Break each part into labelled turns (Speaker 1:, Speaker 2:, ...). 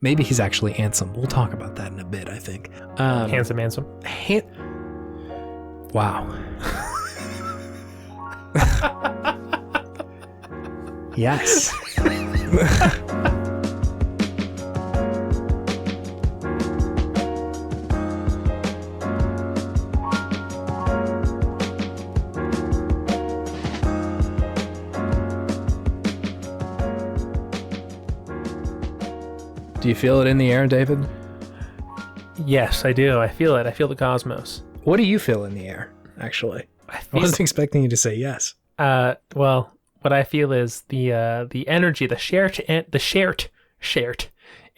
Speaker 1: Maybe he's actually Ansem. We'll talk about that in a bit, I think.
Speaker 2: Handsome.
Speaker 1: Wow. Yes. Do you feel it in the air, David?
Speaker 2: Yes, I do. I feel it. I feel the cosmos.
Speaker 1: What do you feel in the air, actually? I wasn't expecting you to say yes.
Speaker 2: Well, what I feel is the energy, the shared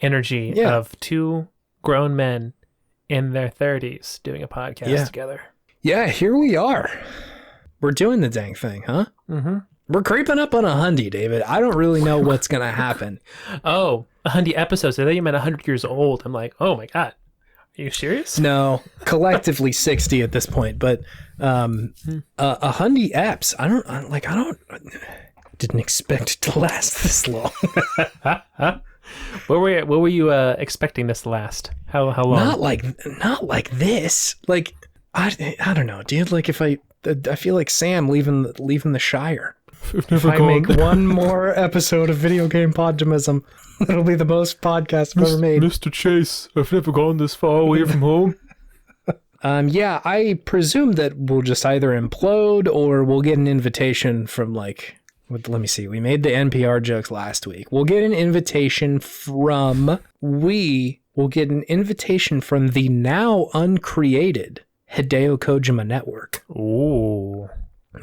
Speaker 2: energy of two grown men in their 30s doing a podcast together.
Speaker 1: Yeah, here we are. We're doing the dang thing, huh?
Speaker 2: Mm-hmm.
Speaker 1: We're creeping up on 100, David. I don't really know what's going to happen.
Speaker 2: Oh, 100 episodes. I thought you meant 100 years old. I'm like, oh my God. Are you serious?
Speaker 1: No, collectively 60 at this point, but 100 eps. I didn't expect it to last this long.
Speaker 2: What were you expecting this to last? How long?
Speaker 1: Not like this. Like I don't know, dude. Like if I feel like Sam leaving the Shire. If I make one more episode of Video Game Podtimism, it'll be the most podcast I've ever made.
Speaker 2: Mr. Chase, I've never gone this far away from home.
Speaker 1: Yeah, I presume that we'll just either implode or we'll get an invitation from let me see. We made the NPR jokes last week. We'll get an invitation from the now uncreated Hideo Kojima Network.
Speaker 2: Ooh.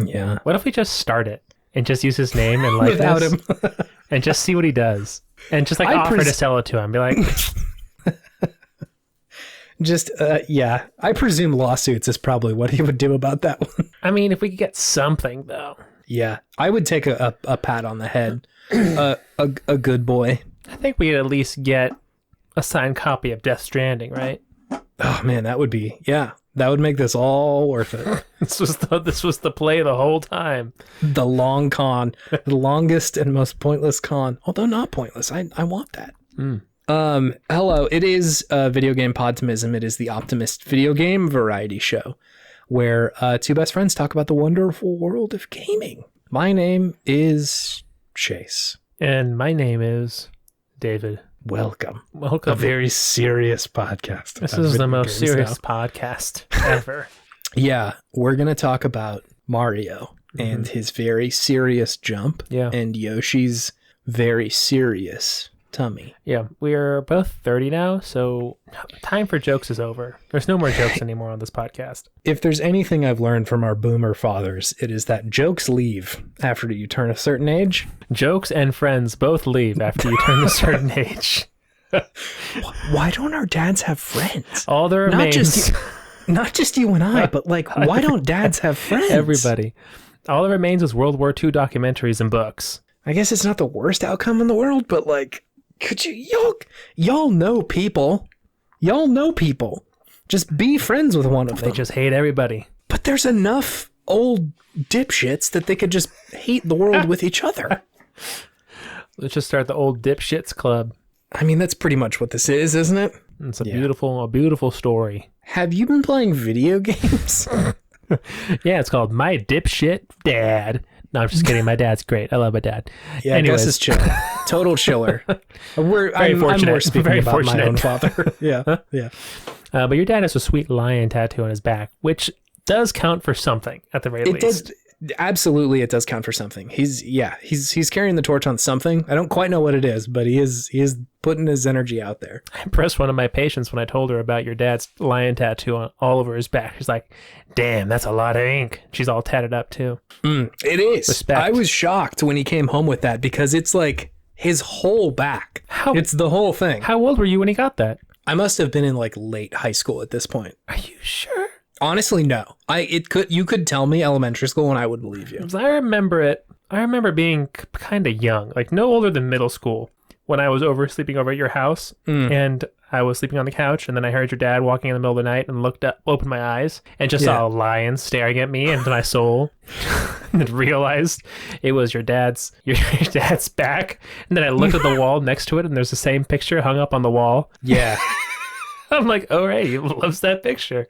Speaker 1: Yeah.
Speaker 2: What if we just start it and just use his name and likeness
Speaker 1: without him
Speaker 2: and just see what he does and just offer to sell it to him? Be like,
Speaker 1: yeah. I presume lawsuits is probably what he would do about that one.
Speaker 2: I mean, if we could get something though.
Speaker 1: Yeah, I would take a pat on the head. A good boy.
Speaker 2: I think we'd at least get a signed copy of Death Stranding, right?
Speaker 1: Oh man, that would make this all worth it.
Speaker 2: This was the play the whole time.
Speaker 1: The long con, the longest and most pointless con. Although not pointless, I want that. Hello, it is Video Game Podtimism. It is the Optimist video game variety show, where two best friends talk about the wonderful world of gaming. My name is Chase,
Speaker 2: and my name is David.
Speaker 1: Welcome.
Speaker 2: A
Speaker 1: very serious podcast.
Speaker 2: This is the most serious podcast ever.
Speaker 1: Yeah, we're going to talk about Mario and his very serious jump and Yoshi's very serious tummy.
Speaker 2: Yeah, we're both 30 now, so time for jokes is over. There's no more jokes anymore on this podcast.
Speaker 1: If there's anything I've learned from our boomer fathers, it is that jokes leave after you turn a certain age.
Speaker 2: Jokes and friends both leave after you turn a certain age.
Speaker 1: Why don't our dads have friends?
Speaker 2: All that remains...
Speaker 1: Not just you and I, but why don't dads have friends?
Speaker 2: Everybody. All that remains is World War II documentaries and books.
Speaker 1: I guess it's not the worst outcome in the world, but could you, y'all know people. Y'all know people. Just be friends with one of them.
Speaker 2: They just hate everybody.
Speaker 1: But there's enough old dipshits that they could just hate the world with each other.
Speaker 2: Let's just start the old dipshits club.
Speaker 1: I mean, that's pretty much what this is, isn't it?
Speaker 2: It's a beautiful story.
Speaker 1: Have you been playing video games?
Speaker 2: Yeah, it's called My Dipshit Dad. No, I'm just kidding. My dad's great. I love my dad.
Speaker 1: Yeah, Gus is chill. Total chiller. I'm more speaking about my own father. Yeah.
Speaker 2: But your dad has a sweet lion tattoo on his back, which does count for something at the very least.
Speaker 1: Absolutely, it does count for something. He's carrying the torch on something. I don't quite know what it is, but he is putting his energy out there.
Speaker 2: I impressed one of my patients when I told her about your dad's lion tattoo all over his back. She's like, "Damn, that's a lot of ink." She's all tatted up too.
Speaker 1: It is.
Speaker 2: Respect.
Speaker 1: I was shocked when he came home with that because it's like his whole back. It's the whole thing.
Speaker 2: How old were you when he got that?
Speaker 1: I must have been in late high school at this point.
Speaker 2: Are you sure?
Speaker 1: Honestly, no. You could tell me elementary school and I would believe you.
Speaker 2: I remember it. I remember being kind of young, no older than middle school, when I was sleeping over at your house, and I was sleeping on the couch, and then I heard your dad walking in the middle of the night, and looked up, opened my eyes, and just saw a lion staring at me into my soul, and realized it was your dad's back. And then I looked at the wall next to it, and there's the same picture hung up on the wall.
Speaker 1: Yeah.
Speaker 2: I'm like, oh, right, he loves that picture.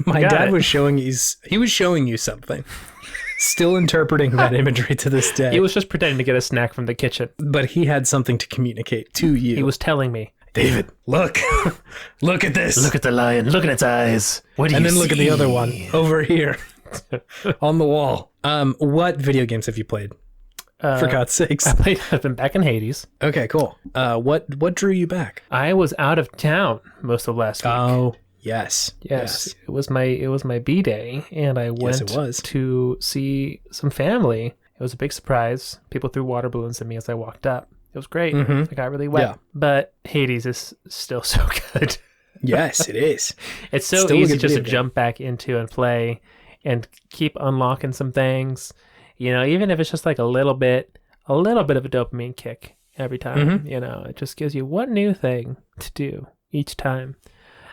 Speaker 1: My dad was showing you something. Still interpreting that imagery to this day.
Speaker 2: He was just pretending to get a snack from the kitchen.
Speaker 1: But he had something to communicate to you.
Speaker 2: He was telling me,
Speaker 1: David, look. Look at this.
Speaker 2: Look at the lion. Look at its eyes. What do you see?
Speaker 1: And then look at the other one over here on the wall. What video games have you played? For God's sakes.
Speaker 2: I've been back in Hades.
Speaker 1: Okay, cool. What drew you back?
Speaker 2: I was out of town most of last week.
Speaker 1: Oh, yes.
Speaker 2: It was my B-day, and I went to see some family. It was a big surprise. People threw water balloons at me as I walked up. It was great. I got really wet. Yeah. But Hades is still so good.
Speaker 1: Yes, it is.
Speaker 2: It's so still easy just to jump back into and play and keep unlocking some things. You know, even if it's just like a little bit of a dopamine kick every time. You know, it just gives you one new thing to do each time.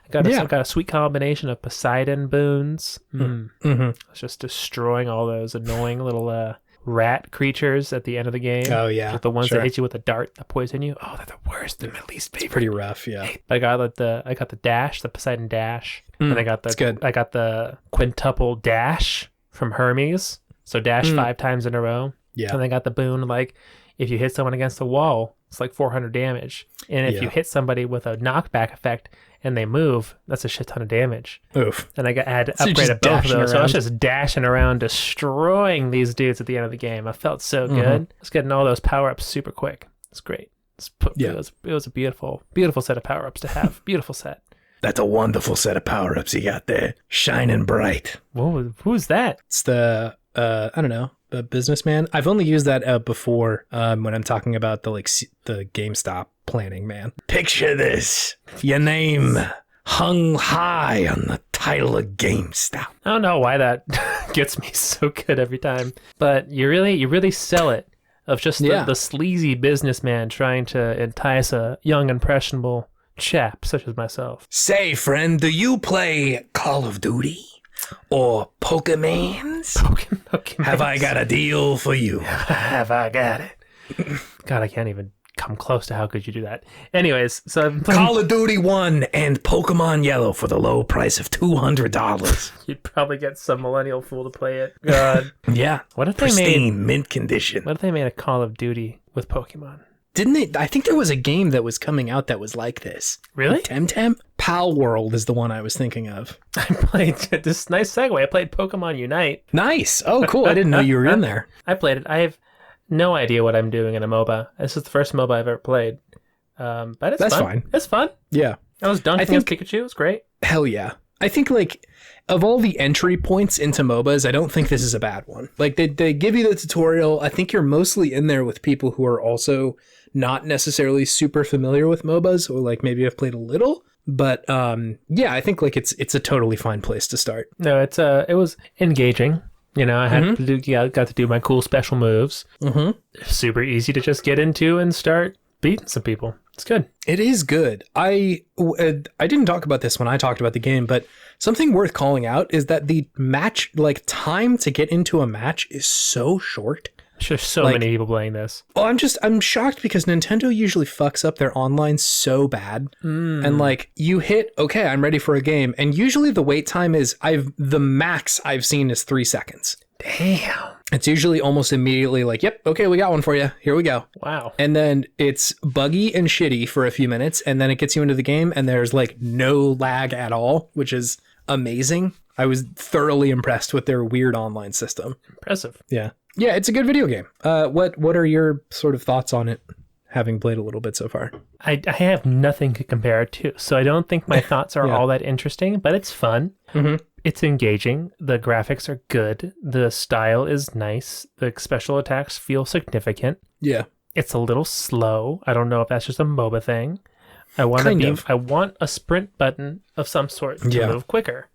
Speaker 2: I got a sweet combination of Poseidon boons. It's just destroying all those annoying little rat creatures at the end of the game.
Speaker 1: Oh yeah,
Speaker 2: like the ones that hit you with a dart that poison you. Oh, they're the worst. They're my least favorite.
Speaker 1: It's pretty rough. Yeah.
Speaker 2: I got the dash, the Poseidon dash, and I got the quintuple dash from Hermes. So dash 5 times in a row. Yeah. And I got the boon, like, if you hit someone against the wall, it's like 400 damage. And if you hit somebody with a knockback effect and they move, that's a shit ton of damage.
Speaker 1: Oof.
Speaker 2: And I had upgraded both of those. So I was just dashing around, destroying these dudes at the end of the game. I felt so good. I was getting all those power-ups super quick. It's great. It was a beautiful, beautiful set of power-ups to have. Beautiful set.
Speaker 1: That's a wonderful set of power-ups you got there. Shining bright.
Speaker 2: Who's that?
Speaker 1: It's the... I don't know, a businessman. I've only used that before when I'm talking about the GameStop planning man. Picture this: your name hung high on the title of GameStop.
Speaker 2: I don't know why that gets me so good every time, but you really sell it of just the sleazy businessman trying to entice a young impressionable chap such as myself.
Speaker 1: Say, friend, do you play Call of Duty? Or Pokemans?
Speaker 2: Pokemans.
Speaker 1: Have I got a deal for you?
Speaker 2: Have I got it? God, I can't even come close to how good you do that. Anyways, so I'm playing...
Speaker 1: Call of Duty 1 and Pokemon Yellow for the low price of $200.
Speaker 2: You'd probably get some millennial fool to play it. God.
Speaker 1: Yeah.
Speaker 2: What if
Speaker 1: pristine, mint condition.
Speaker 2: What if they made a Call of Duty with Pokemon?
Speaker 1: Didn't they? I think there was a game that was coming out that was like this.
Speaker 2: Really?
Speaker 1: Temtem? Pal World is the one I was thinking of.
Speaker 2: I played this nice segue. I played Pokemon Unite.
Speaker 1: Nice. Oh, cool. I didn't know you were in there.
Speaker 2: I played it. I have no idea what I'm doing in a MOBA. This is the first MOBA I've ever played. But
Speaker 1: That's
Speaker 2: fun.
Speaker 1: Fine.
Speaker 2: It's fun.
Speaker 1: Yeah.
Speaker 2: I was dunking against Pikachu. It was great.
Speaker 1: Hell yeah. I think, like, of all the entry points into MOBAs, I don't think this is a bad one. Like, they give you the tutorial. I think you're mostly in there with people who are also not necessarily super familiar with MOBAs, or like maybe have played a little. But yeah, I think like it's a totally fine place to start.
Speaker 2: No, it was engaging. You know, I had got to do my cool special moves. Super easy to just get into and start beating some people. It's good.
Speaker 1: It is good. I didn't talk about this when I talked about the game, but something worth calling out is that the match, like time to get into a match, is so short.
Speaker 2: There's so many people playing this.
Speaker 1: Well, I'm shocked because Nintendo usually fucks up their online so bad. And like you hit, okay, I'm ready for a game. And usually the wait time is the max I've seen is 3 seconds.
Speaker 2: Damn.
Speaker 1: It's usually almost immediately like, yep, okay, we got one for you. Here we go.
Speaker 2: Wow.
Speaker 1: And then it's buggy and shitty for a few minutes. And then it gets you into the game and there's like no lag at all, which is amazing. I was thoroughly impressed with their weird online system.
Speaker 2: Impressive.
Speaker 1: Yeah. Yeah, it's a good video game. What are your sort of thoughts on it, having played a little bit so far?
Speaker 2: I have nothing to compare it to, so I don't think my thoughts are all that interesting, but it's fun. It's engaging. The graphics are good. The style is nice. The special attacks feel significant.
Speaker 1: Yeah.
Speaker 2: It's a little slow. I don't know if that's just a MOBA thing. I want a sprint button of some sort to move quicker.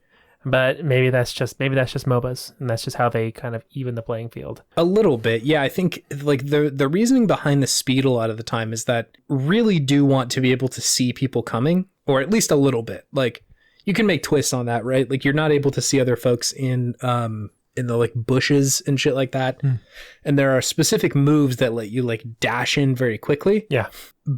Speaker 2: But maybe that's just MOBAs, and that's just how they kind of even the playing field.
Speaker 1: A little bit, yeah. I think like the reasoning behind the speed a lot of the time is that really do want to be able to see people coming, or at least a little bit. Like you can make twists on that, right? Like you're not able to see other folks in the like bushes and shit like that. And there are specific moves that let you like dash in very quickly.
Speaker 2: Yeah.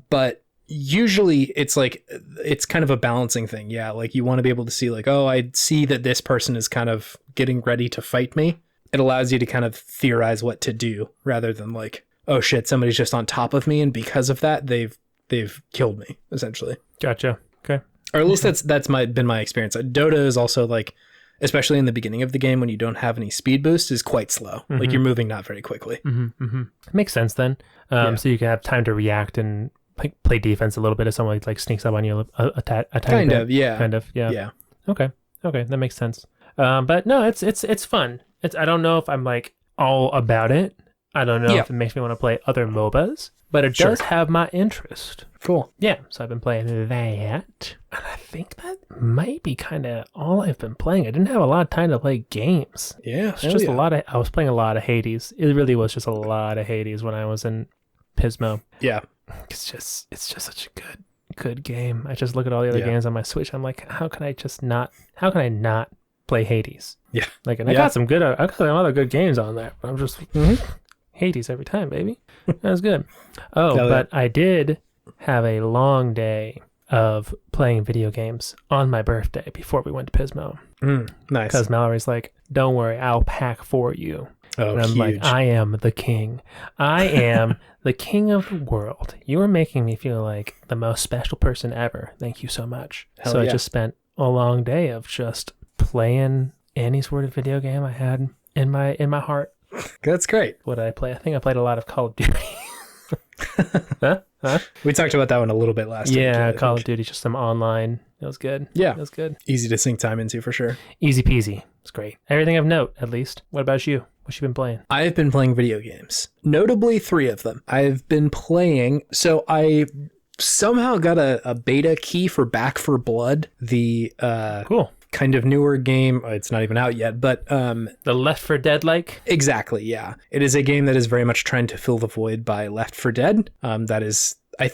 Speaker 1: But usually it's like, it's kind of a balancing thing. Yeah. Like you want to be able to see like, oh, I see that this person is kind of getting ready to fight me. It allows you to kind of theorize what to do rather than like, oh shit, somebody's just on top of me. And because of that, they've killed me essentially.
Speaker 2: Gotcha. Okay.
Speaker 1: Or at least that's been my experience. Dota is also like, especially in the beginning of the game when you don't have any speed boost, is quite slow. Like you're moving not very quickly.
Speaker 2: Makes sense then. So you can have time to react and play defense a little bit if someone like sneaks up on you a tiny
Speaker 1: kind
Speaker 2: bit.
Speaker 1: of, yeah.
Speaker 2: Kind of, yeah. Okay, that makes sense. But no, it's fun. I don't know if I'm like all about it. I don't know if it makes me want to play other MOBAs, but it does have my interest.
Speaker 1: Cool.
Speaker 2: Yeah, so I've been playing that, and I think that might be kind of all I've been playing. I didn't have a lot of time to play games.
Speaker 1: Yeah,
Speaker 2: it's just I was playing a lot of Hades. It really was just a lot of Hades when I was in Pismo.
Speaker 1: Yeah,
Speaker 2: it's just such a good game. I just look at all the other games on my Switch. I'm like, how can I not play Hades?
Speaker 1: Yeah,
Speaker 2: like, and I got some other good games on there, but I'm just Hades every time, baby. That was good. But I did have a long day of playing video games on my birthday before we went to Pismo.
Speaker 1: Nice.
Speaker 2: Because Mallory's like, don't worry, I'll pack for you.
Speaker 1: Oh,
Speaker 2: and I'm
Speaker 1: huge.
Speaker 2: like, I am the king. I am the king of the world. You are making me feel like the most special person ever. Thank you so much.
Speaker 1: Hell yeah.
Speaker 2: I just spent a long day of just playing any sort of video game I had in my heart.
Speaker 1: That's great.
Speaker 2: What did I play? I think I played a lot of Call of Duty. Huh?
Speaker 1: We talked about that one a little bit last week.
Speaker 2: Yeah, Call of Duty, just some online. It was good.
Speaker 1: Yeah.
Speaker 2: It was good.
Speaker 1: Easy to sink time into for sure.
Speaker 2: Easy peasy. It's great. Everything of note, at least. What about you? What you been playing?
Speaker 1: I've been playing video games. Notably 3 of them. I've been playing... So I somehow got a beta key for Back 4 Blood. The
Speaker 2: cool.
Speaker 1: Kind of newer game. It's not even out yet, but...
Speaker 2: the Left 4 Dead like?
Speaker 1: Exactly, yeah. It is a game that is very much trying to fill the void by Left 4 Dead. That is... I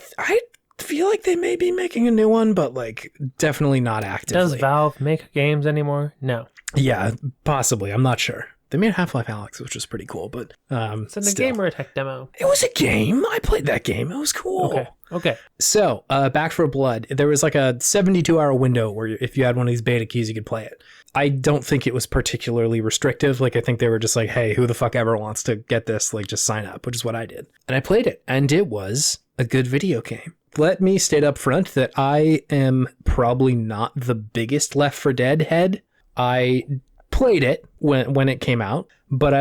Speaker 1: feel like they may be making a new one, but like definitely not actively.
Speaker 2: Does Valve make games anymore? No.
Speaker 1: Yeah, possibly. I'm not sure. They made Half-Life Alyx, which was pretty cool, but
Speaker 2: it's in a game or a tech demo?
Speaker 1: It was a game. I played that game. It was cool.
Speaker 2: Okay.
Speaker 1: So, Back 4 Blood, there was like a 72-hour window where if you had one of these beta keys, you could play it. I don't think it was particularly restrictive. Like, I think they were just like, hey, who the fuck ever wants to get this? Like, just sign up, which is what I did. And I played it, and it was a good video game. Let me state up front that I am probably not the biggest Left 4 Dead head. I played it when it came out, but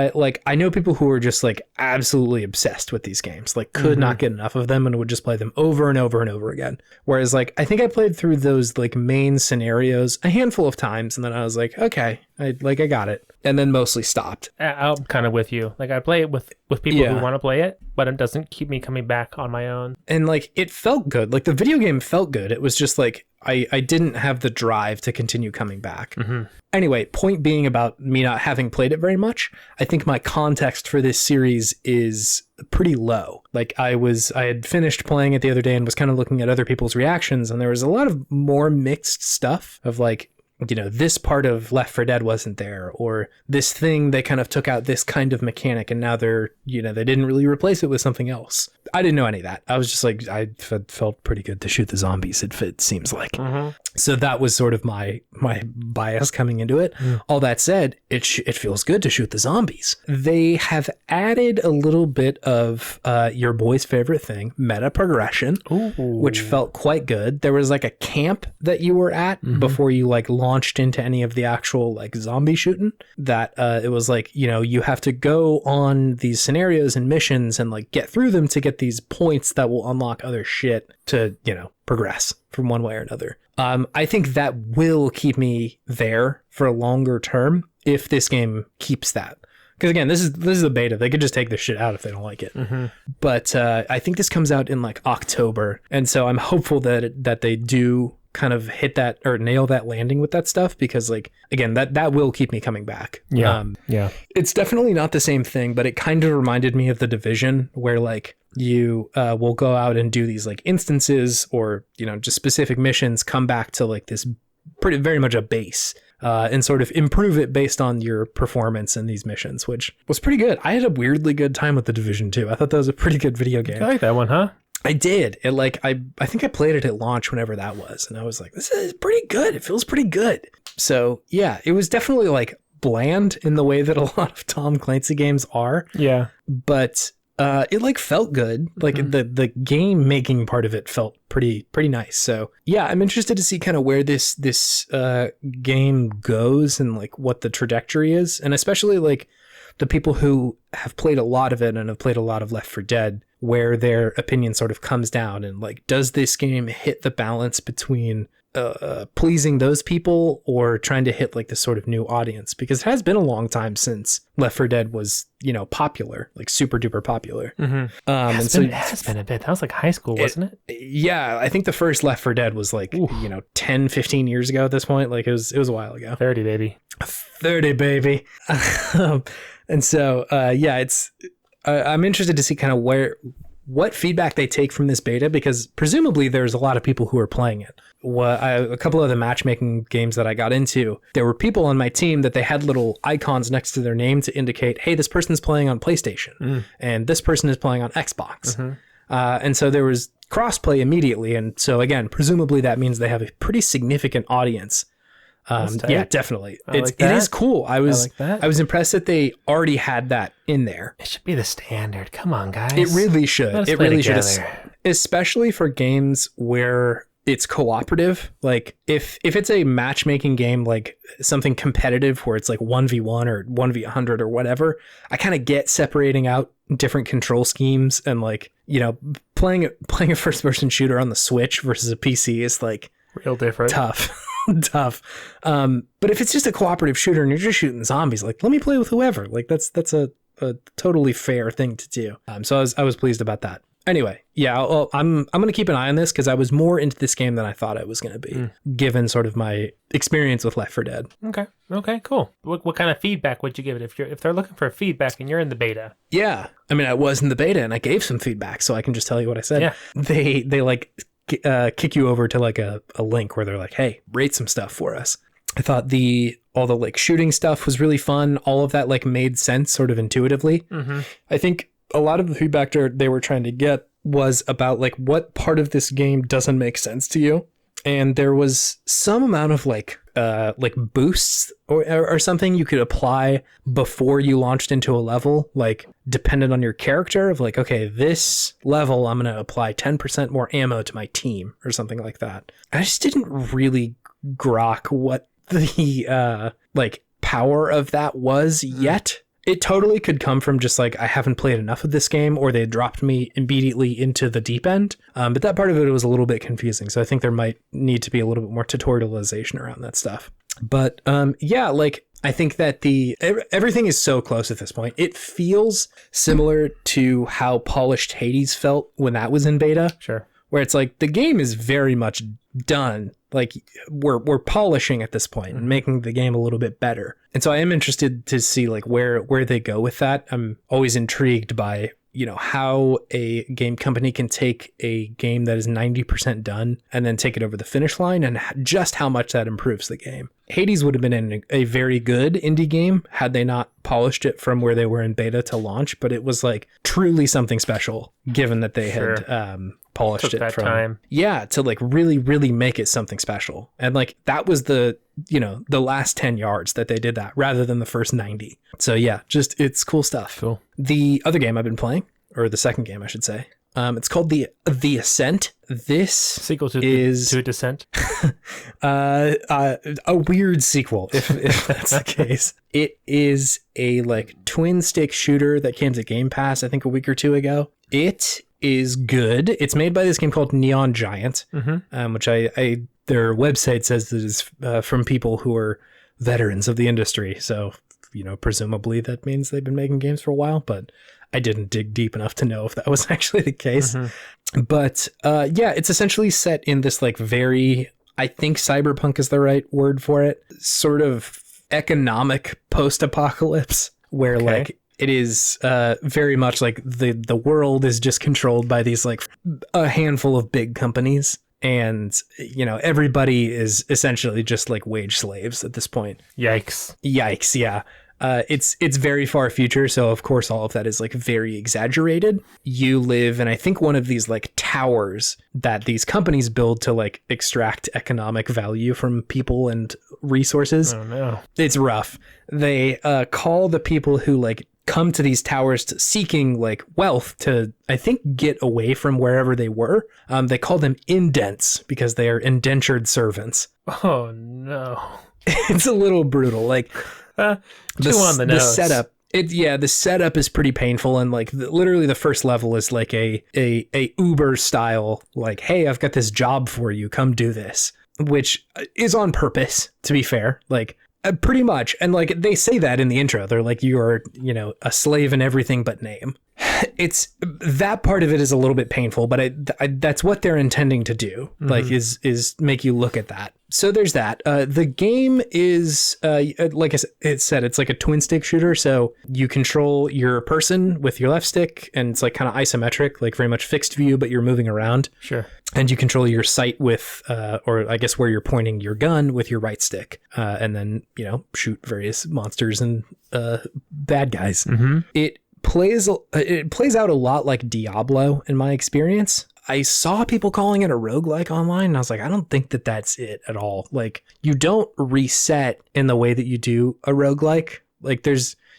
Speaker 1: I know people who are just like absolutely obsessed with these games, like could not get enough of them and would just play them over and over and over again. Whereas like I think I played through those like main scenarios a handful of times, and then I was like, okay, I got it, and then mostly stopped.
Speaker 2: I'm kind of with you. Like I play it with people who want to play it, but it doesn't keep me coming back on my own.
Speaker 1: And like it felt good. Like the video game felt good. It was just like I didn't have the drive to continue coming back. Anyway, point being about me not having played it very much, I think my context for this series is pretty low. Like I had finished playing it the other day and was kind of looking at other people's reactions, and there was a lot of more mixed stuff of like, you know, this part of Left 4 Dead wasn't there, or this thing, they kind of took out this kind of mechanic and now they're, you know, they didn't really replace it with something else. I didn't know any of that. I was just like, I felt pretty good to shoot the zombies, it seems like. So that was sort of my bias coming into it. All that said, it feels good to shoot the zombies. They have added a little bit of your boy's favorite thing, meta progression, which felt quite good. There was like a camp that you were at before you like launched into any of the actual like zombie shooting, that it was like, you know, you have to go on these scenarios and missions and like get through them to get these points that will unlock other shit to, you know, progress from one way or another. I think that will keep me there for a longer term if this game keeps that. Because again, this is a beta. They could just take this shit out if they don't like it. But I think this comes out in like October, and so I'm hopeful that they do kind of hit that or nail that landing with that stuff, because like, again, that will keep me coming back.
Speaker 2: Yeah.
Speaker 1: It's definitely not the same thing, but it kind of reminded me of The Division, where like you will go out and do these like instances or, you know, just specific missions, come back to like this very much a base, and sort of improve it based on your performance in these missions, which was pretty good. I had a weirdly good time with The Division 2. I thought that was a pretty good video game.
Speaker 2: I like that one, huh?
Speaker 1: I did. It like I think I played it at launch whenever that was, and I was like, this is pretty good. It feels pretty good. So yeah, it was definitely like bland in the way that a lot of Tom Clancy games are.
Speaker 2: Yeah.
Speaker 1: But it like felt good. Like the game making part of it felt pretty nice. So yeah, I'm interested to see kind of where this game goes and like what the trajectory is, and especially like the people who have played a lot of it and have played a lot of Left 4 Dead, where their opinion sort of comes down, and like, does this game hit the balance between pleasing those people or trying to hit like this sort of new audience? Because it has been a long time since Left 4 Dead was, you know, popular, like super duper popular.
Speaker 2: It has been a bit. That was like high school, wasn't it?
Speaker 1: Yeah, I think the first Left 4 Dead was like, you know, 10, 15 years ago at this point. Like it was a while ago.
Speaker 2: 30, baby.
Speaker 1: 30, baby. And so, yeah, I'm interested to see kind of what feedback they take from this beta, because presumably there's a lot of people who are playing it. A couple of the matchmaking games that I got into, there were people on my team that they had little icons next to their name to indicate, hey, this person's playing on PlayStation and this person is playing on Xbox. And so there was crossplay immediately. And so again, presumably that means they have a pretty significant audience. Yeah, definitely. It is cool. I was impressed that they already had that in there.
Speaker 2: It should be the standard. Come on, guys.
Speaker 1: It really should. It really should, especially for games where it's cooperative. Like if it's a matchmaking game, like something competitive where it's like 1v1 or 1v100 or whatever, I kind of get separating out different control schemes, and like, you know, playing a first person shooter on the Switch versus a PC is like
Speaker 2: real different.
Speaker 1: Tough. But if it's just a cooperative shooter and you're just shooting zombies, like, let me play with whoever. Like that's a totally fair thing to do. So I was pleased about that. Anyway, yeah, I'm going to keep an eye on this, because I was more into this game than I thought I was going to be, given sort of my experience with Left 4 Dead.
Speaker 2: Okay, cool. What kind of feedback would you give it if they're looking for feedback and you're in the beta?
Speaker 1: Yeah, I mean, I was in the beta and I gave some feedback, so I can just tell you what I said.
Speaker 2: Yeah.
Speaker 1: They like kick you over to like a link where they're like, hey, rate some stuff for us. I thought all the like shooting stuff was really fun. All of that like made sense sort of intuitively. I think a lot of the feedback they were trying to get was about like what part of this game doesn't make sense to you. And there was some amount of like boosts or something you could apply before you launched into a level, like dependent on your character, of like, okay, this level I'm going to apply 10% more ammo to my team or something like that. I just didn't really grok what the like power of that was yet. It totally could come from just like, I haven't played enough of this game, or they dropped me immediately into the deep end. But that part of it was a little bit confusing. So I think there might need to be a little bit more tutorialization around that stuff. But yeah, like I think that everything is so close at this point. It feels similar to how polished Hades felt when that was in beta.
Speaker 2: Sure.
Speaker 1: Where it's like the game is very much done. Like we're polishing at this point and making the game a little bit better. And so I am interested to see like where they go with that. I'm always intrigued by, you know, how a game company can take a game that is 90% done and then take it over the finish line, and just how much that improves the game. Hades would have been a very good indie game had they not polished it from where they were in beta to launch, but it was like truly something special, given that they had polished it from time. Yeah, to like really make it something special. And like that was the last 10 yards that they did that, rather than the first 90. So yeah, just it's cool stuff.
Speaker 2: Cool.
Speaker 1: The other game I've been playing, or the second game I should say, it's called the Ascent. This
Speaker 2: sequel to Descent.
Speaker 1: A weird sequel, if that's the case. It is a like twin stick shooter that came to Game Pass, I think a week or two ago. It is good. It's made by this game called Neon Giant, which their website says that is from people who are veterans of the industry. So, you know, presumably that means they've been making games for a while, but I didn't dig deep enough to know if that was actually the case. But yeah, it's essentially set in this like very I think cyberpunk is the right word for it, sort of economic post-apocalypse where like it is very much like the world is just controlled by these like a handful of big companies. And, you know, everybody is essentially just like wage slaves at this point.
Speaker 2: Yikes.
Speaker 1: Yeah. It's very far future, so of course all of that is like very exaggerated. You live in, I think, one of these like towers that these companies build to like extract economic value from people and resources.
Speaker 2: Oh no.
Speaker 1: It's rough. They call the people who like come to these towers seeking like wealth to, I think, get away from wherever they were. They call them indents because they are indentured servants.
Speaker 2: Oh no.
Speaker 1: It's a little brutal. Like
Speaker 2: Too on the nose.
Speaker 1: The setup is pretty painful, and like literally the first level is like a Uber style, like, hey, I've got this job for you, come do this, which is on purpose, to be fair, like pretty much. And like they say that in the intro, they're like, you are, you know, a slave in everything but name. It's that part of it is a little bit painful, but that's what they're intending to do, like is make you look at that. So there's that. The game is, like it said, it's like a twin stick shooter. So you control your person with your left stick, and it's like kind of isometric, like very much fixed view, but you're moving around.
Speaker 2: Sure. And
Speaker 1: you control your sight with, or I guess where you're pointing your gun with your right stick, and then, you know, shoot various monsters and bad guys. It plays out a lot like Diablo in my experience. I saw people calling it a roguelike online, and I was like, I don't think that that's it at all. Like, you don't reset in the way that you do a roguelike. Like,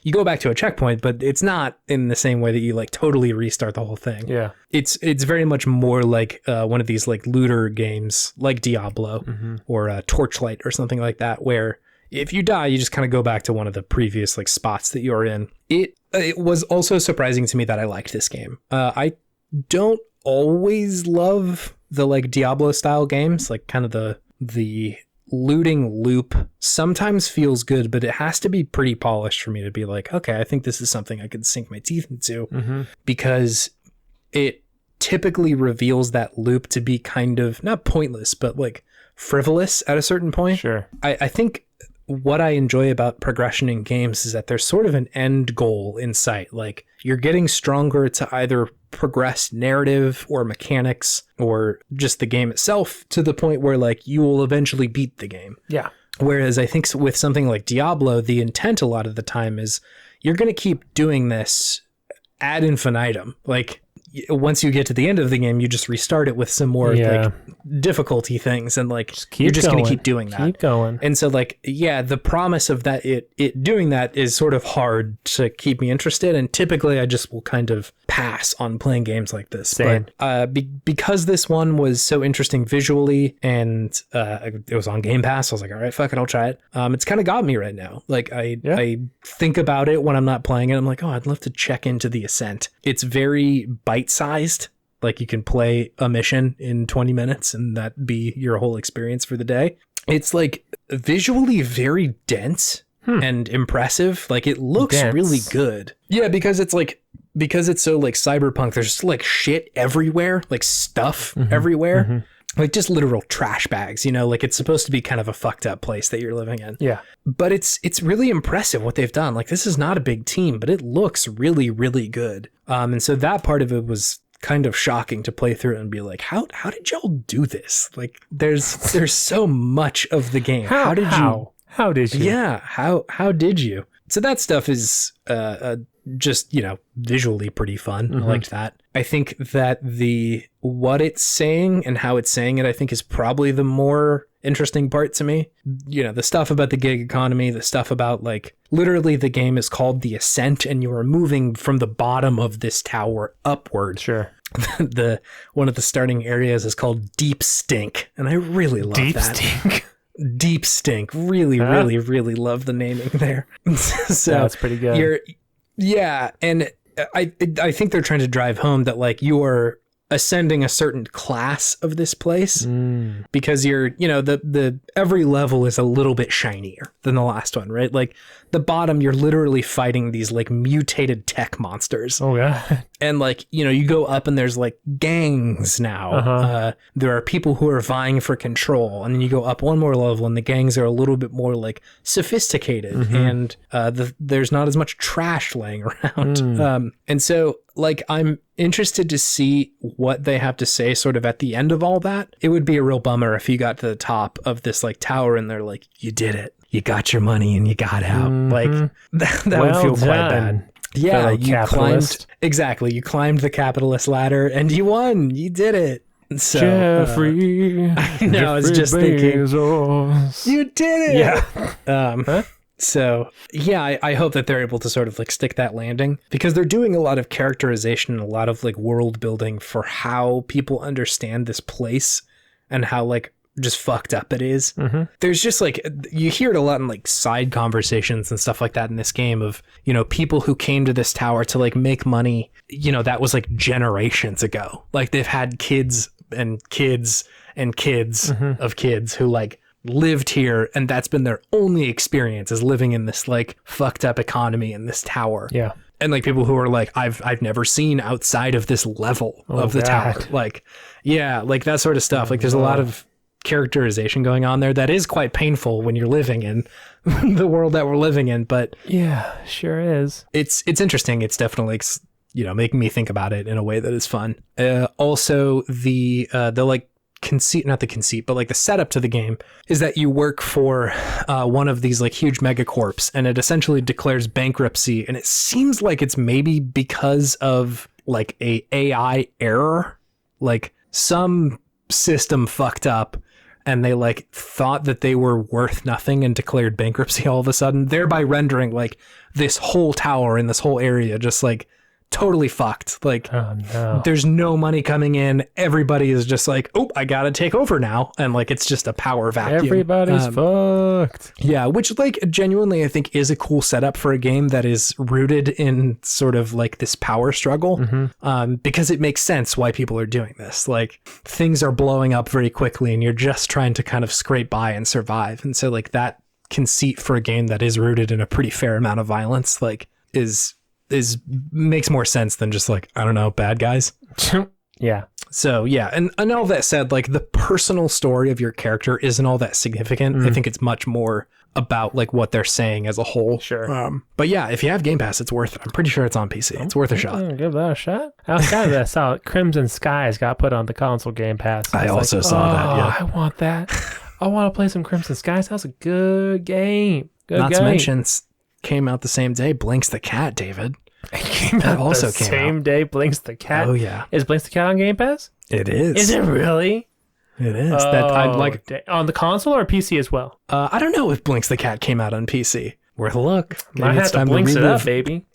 Speaker 1: you go back to a checkpoint, but it's not in the same way that you like totally restart the whole thing.
Speaker 2: Yeah.
Speaker 1: It's very much more like one of these like looter games like Diablo or Torchlight or something like that, where if you die, you just kind of go back to one of the previous like spots that you're in. It was also surprising to me that I liked this game. I don't always love the like Diablo style games, like kind of the looting loop sometimes feels good, but it has to be pretty polished for me to be like, okay, I think this is something I could sink my teeth into, because it typically reveals that loop to be kind of not pointless, but like frivolous at a certain point.
Speaker 2: Sure.
Speaker 1: I think what I enjoy about progression in games is that there's sort of an end goal in sight. Like, you're getting stronger to either progress narrative or mechanics or just the game itself to the point where like you will eventually beat the game.
Speaker 2: Yeah.
Speaker 1: Whereas I think with something like Diablo, the intent a lot of the time is you're going to keep doing this ad infinitum. Like, once you get to the end of the game, you just restart it with some more like difficulty things, and like you're just going to keep doing that.
Speaker 2: Keep going.
Speaker 1: And so like, yeah, the promise of that it doing that is sort of hard to keep me interested, and typically I just will kind of pass on playing games like this.
Speaker 2: Same.
Speaker 1: But because this one was so interesting visually, and it was on Game Pass, I was like, all right, fuck it, I'll try it. It's kind of got me right now. Like I think about it when I'm not playing it. I'm like, oh, I'd love to check into the Ascent. It's very bite-sized. Like, you can play a mission in 20 minutes and that be your whole experience for the day. It's like visually very dense and impressive. Like, it looks really good. Yeah, because it's so like cyberpunk, there's just like shit everywhere, like stuff everywhere. Like just literal trash bags, you know, like it's supposed to be kind of a fucked up place that you're living in.
Speaker 2: Yeah.
Speaker 1: But it's really impressive what they've done. Like, this is not a big team, but it looks really, really good. And so that part of it was kind of shocking to play through and be like, how did y'all do this? Like, there's so much of the game. How did you? Yeah. How did you? So that stuff is just, you know, visually pretty fun. I liked that. I think that what it's saying and how it's saying it, I think, is probably the more interesting part to me. You know, the stuff about the gig economy, the stuff about like literally the game is called the Ascent, and you are moving from the bottom of this tower upward.
Speaker 2: Sure.
Speaker 1: One of the starting areas is called Deep Stink, and I really love
Speaker 2: Deep
Speaker 1: that.
Speaker 2: Stink.
Speaker 1: Deep Stink. Really, really, really love the naming there. So
Speaker 2: that's pretty good.
Speaker 1: Yeah, and I think they're trying to drive home that like you are ascending a certain class of this place because you're, the every level is a little bit shinier than the last one, right? Like the bottom, you're literally fighting these like mutated tech monsters.
Speaker 2: Oh yeah.
Speaker 1: And like, you go up and there's like gangs now. There are people who are vying for control. And then you go up one more level and the gangs are a little bit more like sophisticated and there's not as much trash laying around. And so like, I'm interested to see what they have to say sort of at the end of all that. It would be a real bummer if you got to the top of this like tower and they're like, you did it. You got your money and you got out. Like that would feel quite bad. Yeah, you climbed. Exactly. You climbed the capitalist ladder and you won. You did it. So,
Speaker 2: Jeffrey.
Speaker 1: I know. I was just thinking, you did it.
Speaker 2: Yeah.
Speaker 1: So yeah, I hope that they're able to sort of like stick that landing because they're doing a lot of characterization and a lot of like world building for how people understand this place and how like just fucked up it is. There's just like, you hear it a lot in like side conversations and stuff like that in this game of, people who came to this tower to like make money, that was like generations ago. Like they've had kids and kids and kids of kids who like lived here and that's been their only experience is living in this like fucked up economy in this tower.
Speaker 2: Yeah.
Speaker 1: And like people who are like, I've never seen outside of this level of the tower. Like, yeah, like that sort of stuff. Like there's a lot of characterization going on there that is quite painful when you're living in the world that we're living in, but
Speaker 2: yeah, sure is.
Speaker 1: It's interesting. It's definitely, making me think about it in a way that is fun. Also the like not the conceit, but like the setup to the game is that you work for one of these like huge megacorps and it essentially declares bankruptcy. And it seems like it's maybe because of like a AI error, like some system fucked up and they like thought that they were worth nothing and declared bankruptcy all of a sudden, thereby rendering like this whole tower in this whole area just like totally fucked. Like,
Speaker 2: oh no,
Speaker 1: there's no money coming in. Everybody is just like, oh, I gotta take over now, and like it's just a power vacuum.
Speaker 2: Everybody's fucked.
Speaker 1: Yeah, which like genuinely I think is a cool setup for a game that is rooted in sort of like this power struggle, because it makes sense why people are doing this. Like things are blowing up very quickly, and you're just trying to kind of scrape by and survive. And so like that conceit for a game that is rooted in a pretty fair amount of violence, like is makes more sense than just like, I don't know, bad guys.
Speaker 2: Yeah.
Speaker 1: So yeah, and all that said, like the personal story of your character isn't all that significant. I think it's much more about like what they're saying as a whole.
Speaker 2: Sure.
Speaker 1: But yeah, if you have Game Pass, it's worth it. I'm pretty sure it's on PC. It's worth a shot.
Speaker 2: Give that a shot. Outside of that, I saw Crimson Skies got put on the console Game Pass.
Speaker 1: I also saw that. Yeah,
Speaker 2: I want that. I want to play some Crimson Skies. That was a good game.
Speaker 1: Not to mention, came out the same day. Blinks the Cat, David.
Speaker 2: It came out also the same day. Blinks the Cat.
Speaker 1: Oh yeah.
Speaker 2: Is Blinks the Cat on Game Pass?
Speaker 1: It is.
Speaker 2: Is it really?
Speaker 1: It is. That I'd like
Speaker 2: on the console or PC as well.
Speaker 1: I don't know if Blinks the Cat came out on PC. Worth a look.
Speaker 2: Maybe it's time to Blinks it up, baby.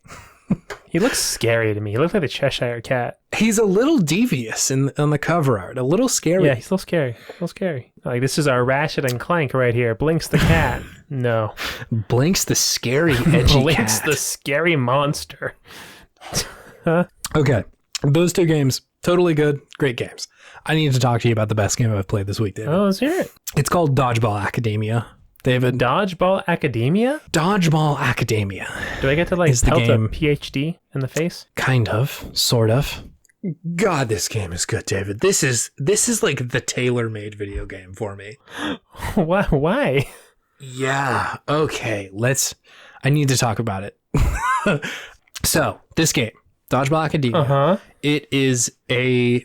Speaker 2: He looks scary to me. He looks like the Cheshire Cat.
Speaker 1: He's a little devious on the cover art. A little scary.
Speaker 2: Yeah, he's a little scary. A little scary. Like, this is our Ratchet and Clank right here. Blinks the Cat. No.
Speaker 1: Blinks the scary, edgy
Speaker 2: Blinks
Speaker 1: cat.
Speaker 2: the scary monster.
Speaker 1: Okay. Those two games, totally good. Great games. I need to talk to you about the best game I've played this week, David.
Speaker 2: Oh, let's hear it.
Speaker 1: It's called Dodgeball Academia. David.
Speaker 2: Dodgeball Academia?
Speaker 1: Dodgeball Academia.
Speaker 2: Do I get to like pelt a PhD in the face?
Speaker 1: Kind of. Sort of. God, this game is good, David. This is like the tailor-made video game for me.
Speaker 2: Why?
Speaker 1: Yeah. Okay. I need to talk about it. So, this game, Dodgeball Academia, it is a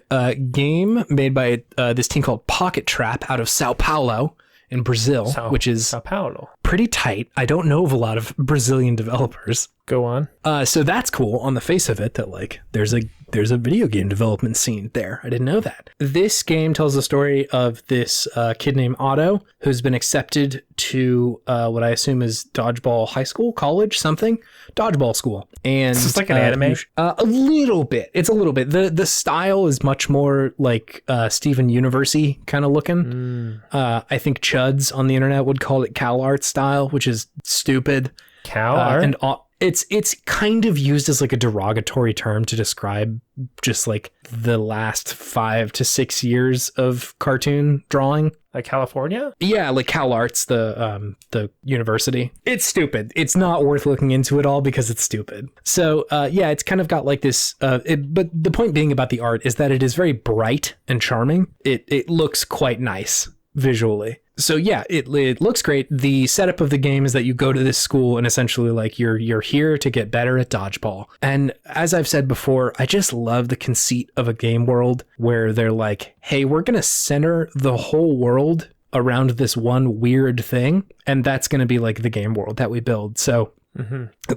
Speaker 1: game made by this team called Pocket Trap out of Sao Paulo in Brazil, which is
Speaker 2: Sao Paulo.
Speaker 1: Pretty tight. I don't know of a lot of Brazilian developers.
Speaker 2: Go on.
Speaker 1: So that's cool on the face of it that like there's a video game development scene there. I didn't know that. This game tells the story of this kid named Otto who's been accepted to what I assume is Dodgeball High School, college, something, Dodgeball School. And
Speaker 2: it's like an anime.
Speaker 1: A little bit. It's a little bit. The style is much more like Steven Universe-y kind of looking. I think Chuds on the internet would call it Cal Art style, which is stupid.
Speaker 2: Cal Art?
Speaker 1: It's kind of used as like a derogatory term to describe just like the last 5 to 6 years of cartoon drawing.
Speaker 2: Like California?
Speaker 1: Yeah, like Cal Arts, the university. It's stupid. It's not worth looking into at all because it's stupid. So yeah, it's kind of got like this. But the point being about the art is that it is very bright and charming. It looks quite nice visually. So yeah, it looks great. The setup of the game is that you go to this school and essentially like you're here to get better at dodgeball. And as I've said before, I just love the conceit of a game world where they're like, hey, we're going to center the whole world around this one weird thing. And that's going to be like the game world that we build. So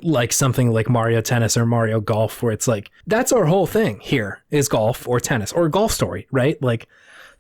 Speaker 1: like something like Mario Tennis or Mario Golf, where it's like, that's our whole thing here is golf or tennis or Golf Story, right? Like,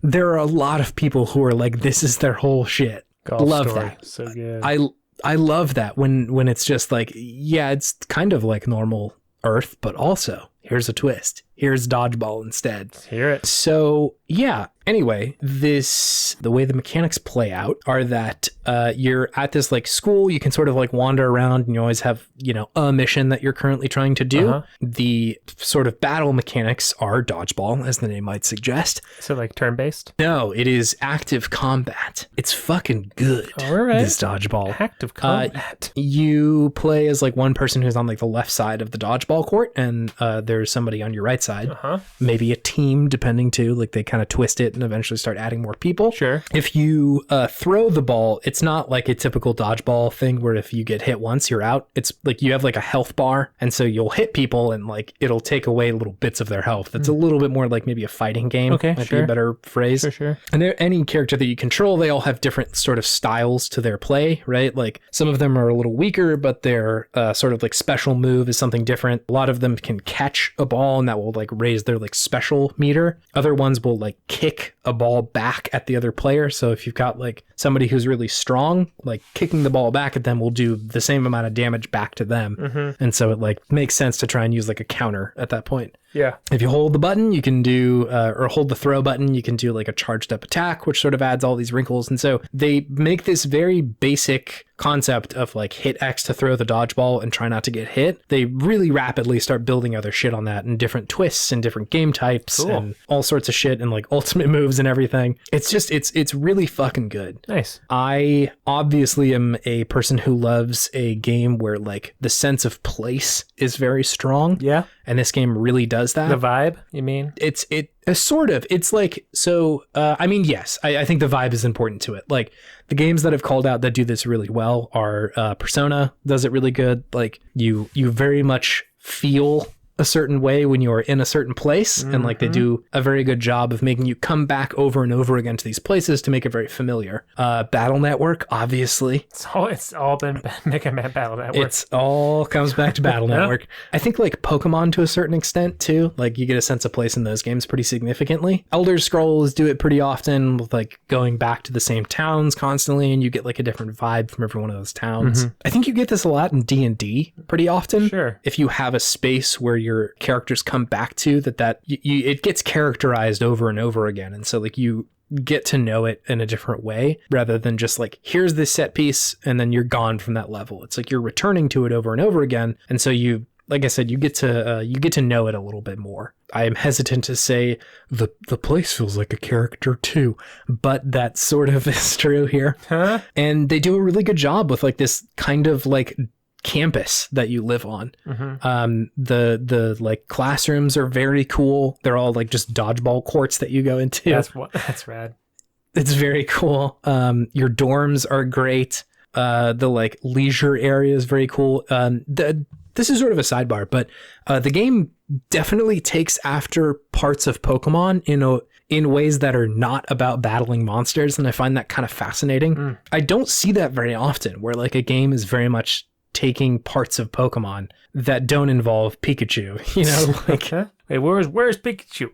Speaker 1: there are a lot of people who are like, this is their whole shit. Love
Speaker 2: Story.
Speaker 1: that.
Speaker 2: So good.
Speaker 1: I love that when it's just like, yeah, it's kind of like normal Earth, but also here's a twist. Here's dodgeball instead.
Speaker 2: Let's hear it.
Speaker 1: So yeah. Anyway, the way the mechanics play out are that you're at this like school. You can sort of like wander around and you always have, you know, a mission that you're currently trying to do. The sort of battle mechanics are dodgeball, as the name might suggest.
Speaker 2: So like turn-based?
Speaker 1: No, it is active combat. It's fucking good.
Speaker 2: All right.
Speaker 1: This dodgeball.
Speaker 2: Active combat.
Speaker 1: You play as like one person who's on like the left side of the dodgeball court, and there's somebody on your right side. Maybe a team, depending too. Like they kind of twist it and eventually start adding more people.
Speaker 2: Sure.
Speaker 1: If you throw the ball, it's not like a typical dodgeball thing where if you get hit once, you're out. It's like you have like a health bar, and so you'll hit people and like it'll take away little bits of their health. It's a little bit more like maybe a fighting game.
Speaker 2: Okay,
Speaker 1: might be a better phrase.
Speaker 2: Sure.
Speaker 1: And any character that you control, they all have different sort of styles to their play, right? Like some of them are a little weaker, but their sort of like special move is something different. A lot of them can catch a ball, and that will like raise their like special meter. Other ones will like kick a ball back at the other player. So if you've got like somebody who's really strong, like kicking the ball back at them will do the same amount of damage back to them. And so it like makes sense to try and use like a counter at that point.
Speaker 2: Yeah.
Speaker 1: If you hold the button, you can do, or hold the throw button, you can do like a charged up attack, which sort of adds all these wrinkles. And so they make this very basic concept of like hit X to throw the dodgeball and try not to get hit. They really rapidly start building other shit on that and different twists and different game types and all sorts of shit and like ultimate moves and everything. It's just, it's really fucking good.
Speaker 2: Nice.
Speaker 1: I obviously am a person who loves a game where like the sense of place is very strong.
Speaker 2: Yeah.
Speaker 1: And this game really does that.
Speaker 2: The vibe, you mean?
Speaker 1: It's sort of. It's like, so, I mean, yes, I think the vibe is important to it. Like the games that I've called out that do this really well are Persona does it really good. Like you very much feel a certain way when you're in a certain place, and like they do a very good job of making you come back over and over again to these places to make it very familiar. Battle Network, obviously.
Speaker 2: It's all been Mega Man Battle Network.
Speaker 1: It's all comes back to Battle Network. I think like Pokemon to a certain extent too. Like you get a sense of place in those games pretty significantly. Elder Scrolls do it pretty often with like going back to the same towns constantly, and you get like a different vibe from every one of those towns. I think you get this a lot in D&D pretty often.
Speaker 2: Sure.
Speaker 1: If you have a space where your characters come back to it gets characterized over and over again, and so like you get to know it in a different way rather than just like here's this set piece and then you're gone from that level. It's like you're returning to it over and over again, and so you, like I said, you get to know it a little bit more. I am hesitant to say the place feels like a character too, but that sort of is true here. And they do a really good job with like this kind of like campus that you live on. The like classrooms are very cool. They're all like just dodgeball courts that you go into.
Speaker 2: That's rad. It's
Speaker 1: very cool. Your dorms are great. The like leisure area is very cool. This is sort of a sidebar, but the game definitely takes after parts of Pokemon in ways that are not about battling monsters, and I find that kind of fascinating. I don't see that very often, where like a game is very much taking parts of Pokemon that don't involve Pikachu, you know, like
Speaker 2: Hey, where's Pikachu?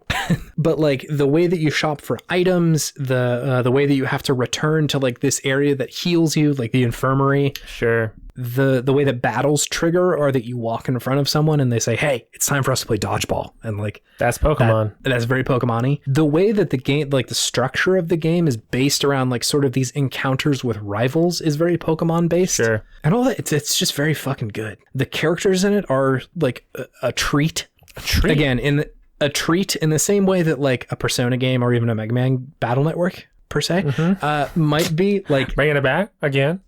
Speaker 1: But like the way that you shop for items, the way that you have to return to like this area that heals you, like the infirmary.
Speaker 2: Sure.
Speaker 1: The way that battles trigger are that you walk in front of someone and they say, hey, it's time for us to play dodgeball. And like
Speaker 2: that's Pokemon.
Speaker 1: That's very Pokemon-y. The way that the game, like the structure of the game is based around like sort of these encounters with rivals is very Pokemon based.
Speaker 2: Sure.
Speaker 1: And all that, it's just very fucking good. The characters in it are like a treat.
Speaker 2: A treat?
Speaker 1: Again, a treat in the same way that like a Persona game or even a Mega Man Battle Network per se might be like...
Speaker 2: Bringing it back again.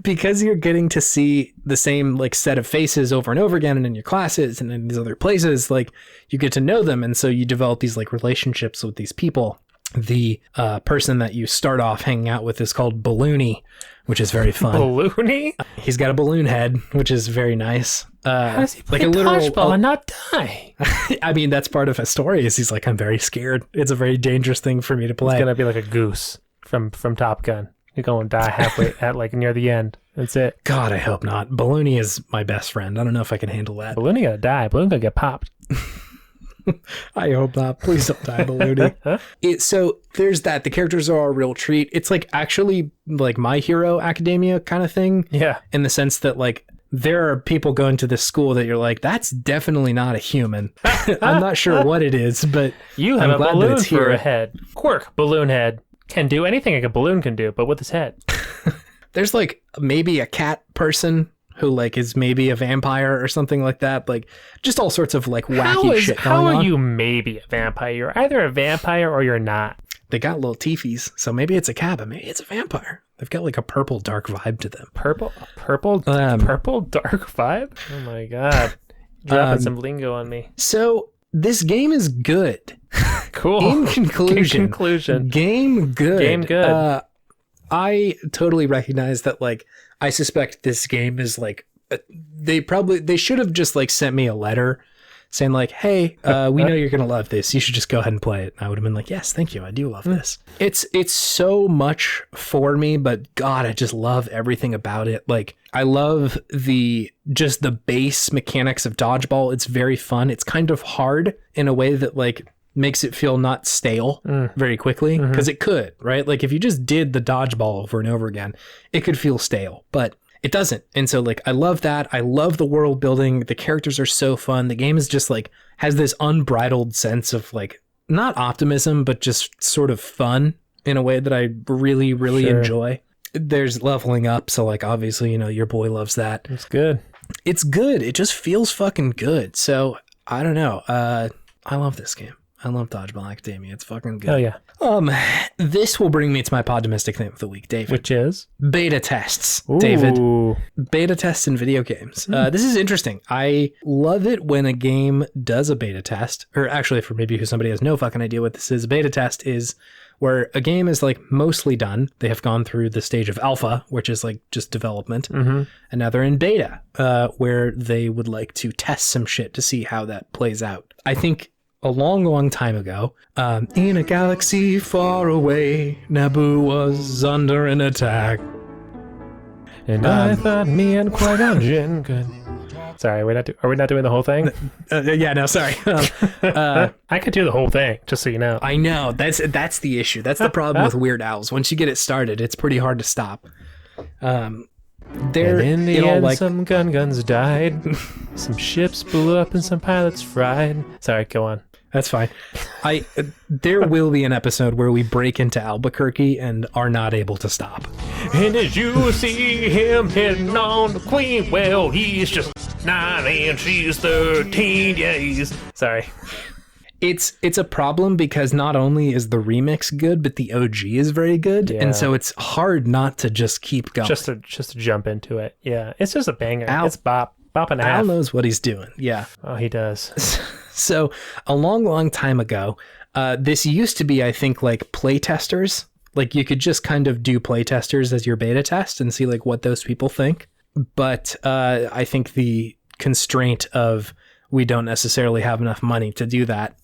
Speaker 1: Because you're getting to see the same like set of faces over and over again and in your classes and in these other places, like you get to know them. And so you develop these like relationships with these people. The person that you start off hanging out with is called Balloony, which is very fun.
Speaker 2: Balloony?
Speaker 1: He's got a balloon head, which is very nice.
Speaker 2: How does he play like a dodgeball and not die?
Speaker 1: I mean, that's part of his story is he's like, I'm very scared. It's a very dangerous thing for me to play.
Speaker 2: It's going to be like a goose from Top Gun. You're going to die halfway at like near the end. That's it.
Speaker 1: God, I hope not. Balloony is my best friend. I don't know if I can handle that.
Speaker 2: Balloony gonna die. Balloony gonna get popped.
Speaker 1: I hope not. Please don't die, Balloony. So there's that. The characters are a real treat. It's like actually like My Hero Academia kind of thing.
Speaker 2: Yeah.
Speaker 1: In the sense that like there are people going to this school that you're like, that's definitely not a human. I'm not sure what it is, but
Speaker 2: you have a balloon for a head. Quirk, balloon head. Can do anything like a balloon can do, but with his head.
Speaker 1: There's like maybe a cat person who like is maybe a vampire or something like that. Like just all sorts of like wacky shit going on.
Speaker 2: How are you maybe a vampire? You're either a vampire or you're not.
Speaker 1: They got little teefies, so maybe it's a cat, but maybe it's a vampire. They've got like a purple dark vibe to them.
Speaker 2: Purple dark vibe? Oh my god. Dropping some lingo on me.
Speaker 1: So this game is good.
Speaker 2: Cool.
Speaker 1: In conclusion. Game good. I totally recognize that like I suspect this game is like they should have just like sent me a letter saying like, hey, we know you're gonna love this. You should just go ahead and play it. And I would have been like, yes, thank you. I do love this. It's so much for me, but God, I just love everything about it. Like I love the base mechanics of dodgeball. It's very fun. It's kind of hard in a way that like makes it feel not stale very quickly because it could, right? Like if you just did the dodgeball over and over again, it could feel stale, but it doesn't. And so like I love that. I love the world building. The characters are so fun. The game is just like has this unbridled sense of like not optimism, but just sort of fun in a way that I really, really enjoy. There's leveling up, so like obviously, you know, your boy loves that.
Speaker 2: It's good.
Speaker 1: It's good. It just feels fucking good. So I don't know. I love this game. I love Dodgeball Academia. It's fucking good.
Speaker 2: Oh yeah.
Speaker 1: This will bring me to my Podtimistic thing of the week, David.
Speaker 2: Which is?
Speaker 1: Beta tests,
Speaker 2: Ooh.
Speaker 1: David. Beta tests in video games. This is interesting. I love it when a game does a beta test, or actually for maybe who somebody has no fucking idea what this is, a beta test is where a game is like mostly done. They have gone through the stage of alpha, which is like just development. And now they're in beta, where they would like to test some shit to see how that plays out. I think a long, long time ago, in a galaxy far away, Naboo was under an attack.
Speaker 2: And I thought me and Qui-Gon Jinn could... Sorry, are we not doing the whole thing?
Speaker 1: Yeah, no, sorry.
Speaker 2: I could do the whole thing, just so you know.
Speaker 1: I know. That's the issue. That's the problem with Weird Owls. Once you get it started, it's pretty hard to stop.
Speaker 2: And in the end, like... some guns died, some ships blew up, and some pilots fried. Sorry, go on.
Speaker 1: That's fine. There will be an episode where we break into Albuquerque and are not able to stop.
Speaker 2: And as you see him hitting on the queen, well, he's just 9 and she's 13. Yeah, he's... Sorry.
Speaker 1: It's a problem because not only is the remix good, but the OG is very good, and so it's hard not to just keep going.
Speaker 2: Just to jump into it. Yeah, it's just a banger. It's bop and a half.
Speaker 1: Al knows what he's doing. Yeah.
Speaker 2: Oh, he does.
Speaker 1: So a long, long time ago, this used to be, I think, like playtesters. Like you could just kind of do playtesters as your beta test and see like what those people think. But I think the constraint of we don't necessarily have enough money to do that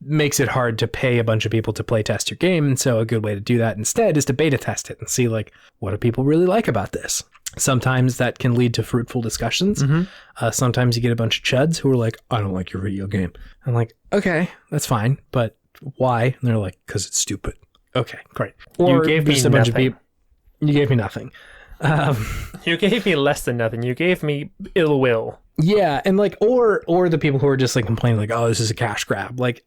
Speaker 1: makes it hard to pay a bunch of people to play test your game. And so a good way to do that instead is to beta test it and see like, what do people really like about this? Sometimes that can lead to fruitful discussions. Sometimes you get a bunch of chuds who are like, I don't like your video game. I'm like, okay, that's fine, but why? And they're like, because it's stupid. Okay, great. Or
Speaker 2: you gave me
Speaker 1: just a bunch of people. You gave me nothing.
Speaker 2: You gave me less than nothing. You gave me ill will.
Speaker 1: Yeah, and like, or the people who are just like complaining, like, oh, this is a cash grab. Like,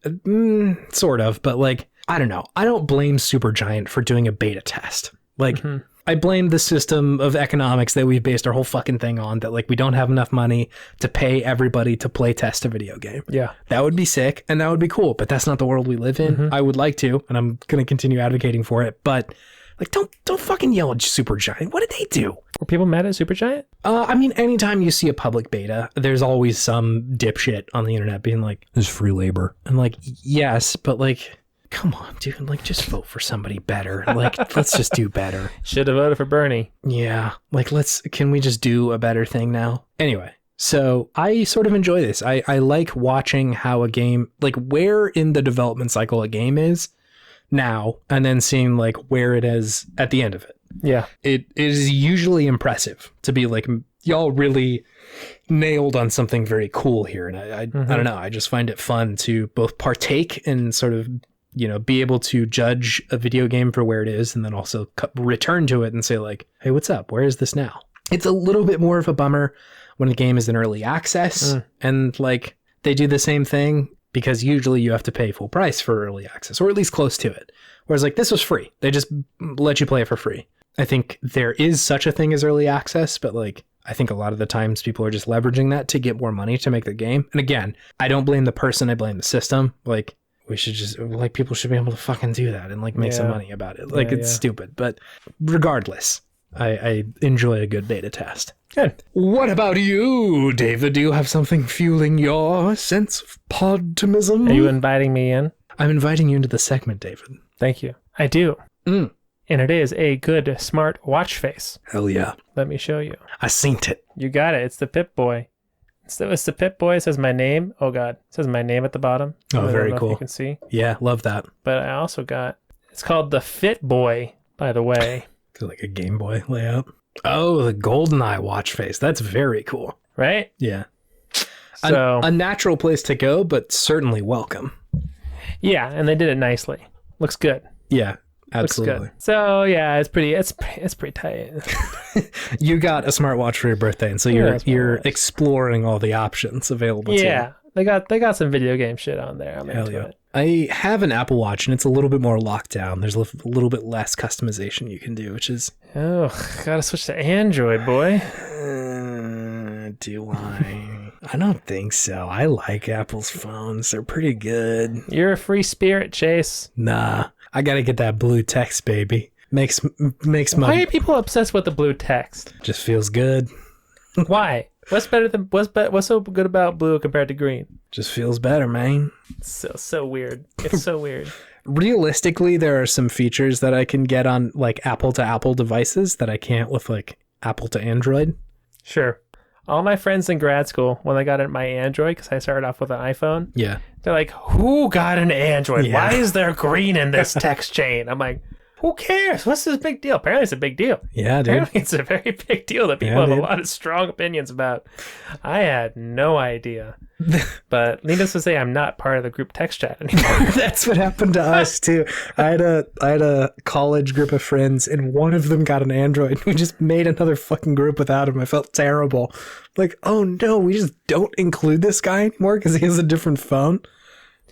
Speaker 1: sort of, but like, I don't know. I don't blame Supergiant for doing a beta test. Like, I blame the system of economics that we've based our whole fucking thing on, that like we don't have enough money to pay everybody to play test a video game.
Speaker 2: Yeah.
Speaker 1: That would be sick and that would be cool, but that's not the world we live in. I would like to, and I'm going to continue advocating for it, but like, don't fucking yell at Supergiant. What did they do?
Speaker 2: Were people mad at Supergiant?
Speaker 1: I mean, anytime you see a public beta, there's always some dipshit on the internet being like, "This is free labor." I'm like, yes, but like, come on, dude. Like, just vote for somebody better. Like, let's just do better.
Speaker 2: Should have voted for Bernie.
Speaker 1: Yeah. Like, can we just do a better thing now? Anyway, so I sort of enjoy this. I like watching how a game, like where in the development cycle a game is now, and then seeing like where it is at the end of it.
Speaker 2: Yeah.
Speaker 1: It is usually impressive to be like, y'all really nailed on something very cool here. And I don't know. I just find it fun to both partake and sort of, you know, be able to judge a video game for where it is and then also return to it and say like, hey, what's up? Where is this now? It's a little bit more of a bummer when a game is in early access and like they do the same thing, because usually you have to pay full price for early access, or at least close to it. Whereas like this was free. They just let you play it for free. I think there is such a thing as early access, but like, I think a lot of the times people are just leveraging that to get more money to make the game. And again, I don't blame the person, I blame the system. Like, we should just, like, people should be able to fucking do that and like make some money about it. Like, it's stupid, but regardless, I enjoy a good beta test.
Speaker 2: Good.
Speaker 1: What about you, David? Do you have something fueling your sense of podtimism?
Speaker 2: Are you inviting me in?
Speaker 1: I'm inviting you into the segment, David.
Speaker 2: Thank you. I do. And it is a good smart watch face.
Speaker 1: Hell yeah.
Speaker 2: Let me show you.
Speaker 1: I seen it.
Speaker 2: You got it. It's the Pip-Boy. It's the Pip-Boy. It says my name. Oh, God. It says my name at the bottom.
Speaker 1: Oh, very
Speaker 2: cool.
Speaker 1: cool.
Speaker 2: You can see.
Speaker 1: Yeah, love that.
Speaker 2: But I also got, it's called the Fit-Boy, by the way.
Speaker 1: It's like a Game Boy layout. Oh, the GoldenEye watch face. That's very cool.
Speaker 2: Right?
Speaker 1: Yeah.
Speaker 2: So
Speaker 1: a natural place to go, but certainly welcome.
Speaker 2: Yeah, and they did it nicely. Looks good.
Speaker 1: Yeah, absolutely.
Speaker 2: Looks good. So yeah, it's pretty tight.
Speaker 1: You got a smartwatch for your birthday, and so you're exploring all the options available to you.
Speaker 2: Yeah, they got some video game shit on there. I'm into it.
Speaker 1: I have an Apple Watch, and it's a little bit more locked down. There's a little bit less customization you can do, which is...
Speaker 2: Oh, gotta switch to Android, boy.
Speaker 1: Do I? I don't think so. I like Apple's phones. They're pretty good.
Speaker 2: You're a free spirit, Chase.
Speaker 1: Nah, I gotta get that blue text, baby. Makes my...
Speaker 2: Why are people obsessed with the blue text?
Speaker 1: Just feels good.
Speaker 2: Why? What's so good about blue compared to green?
Speaker 1: Just feels better, man.
Speaker 2: So weird. It's so weird.
Speaker 1: Realistically, there are some features that I can get on like Apple to Apple devices that I can't with like Apple to Android.
Speaker 2: Sure. All my friends in grad school, when they got my Android, because I started off with an iPhone, they're like, who got an Android? Yeah. Why is there green in this text chain? I'm like, who cares? What's this big deal? Apparently it's a big deal.
Speaker 1: Yeah, dude.
Speaker 2: Apparently it's a very big deal that people have a lot of strong opinions about. I had no idea. But needless to say, I'm not part of the group text chat anymore.
Speaker 1: That's what happened to us too. I had a college group of friends, and one of them got an Android. We just made another fucking group without him. I felt terrible. Like, oh no, we just don't include this guy anymore because he has a different phone.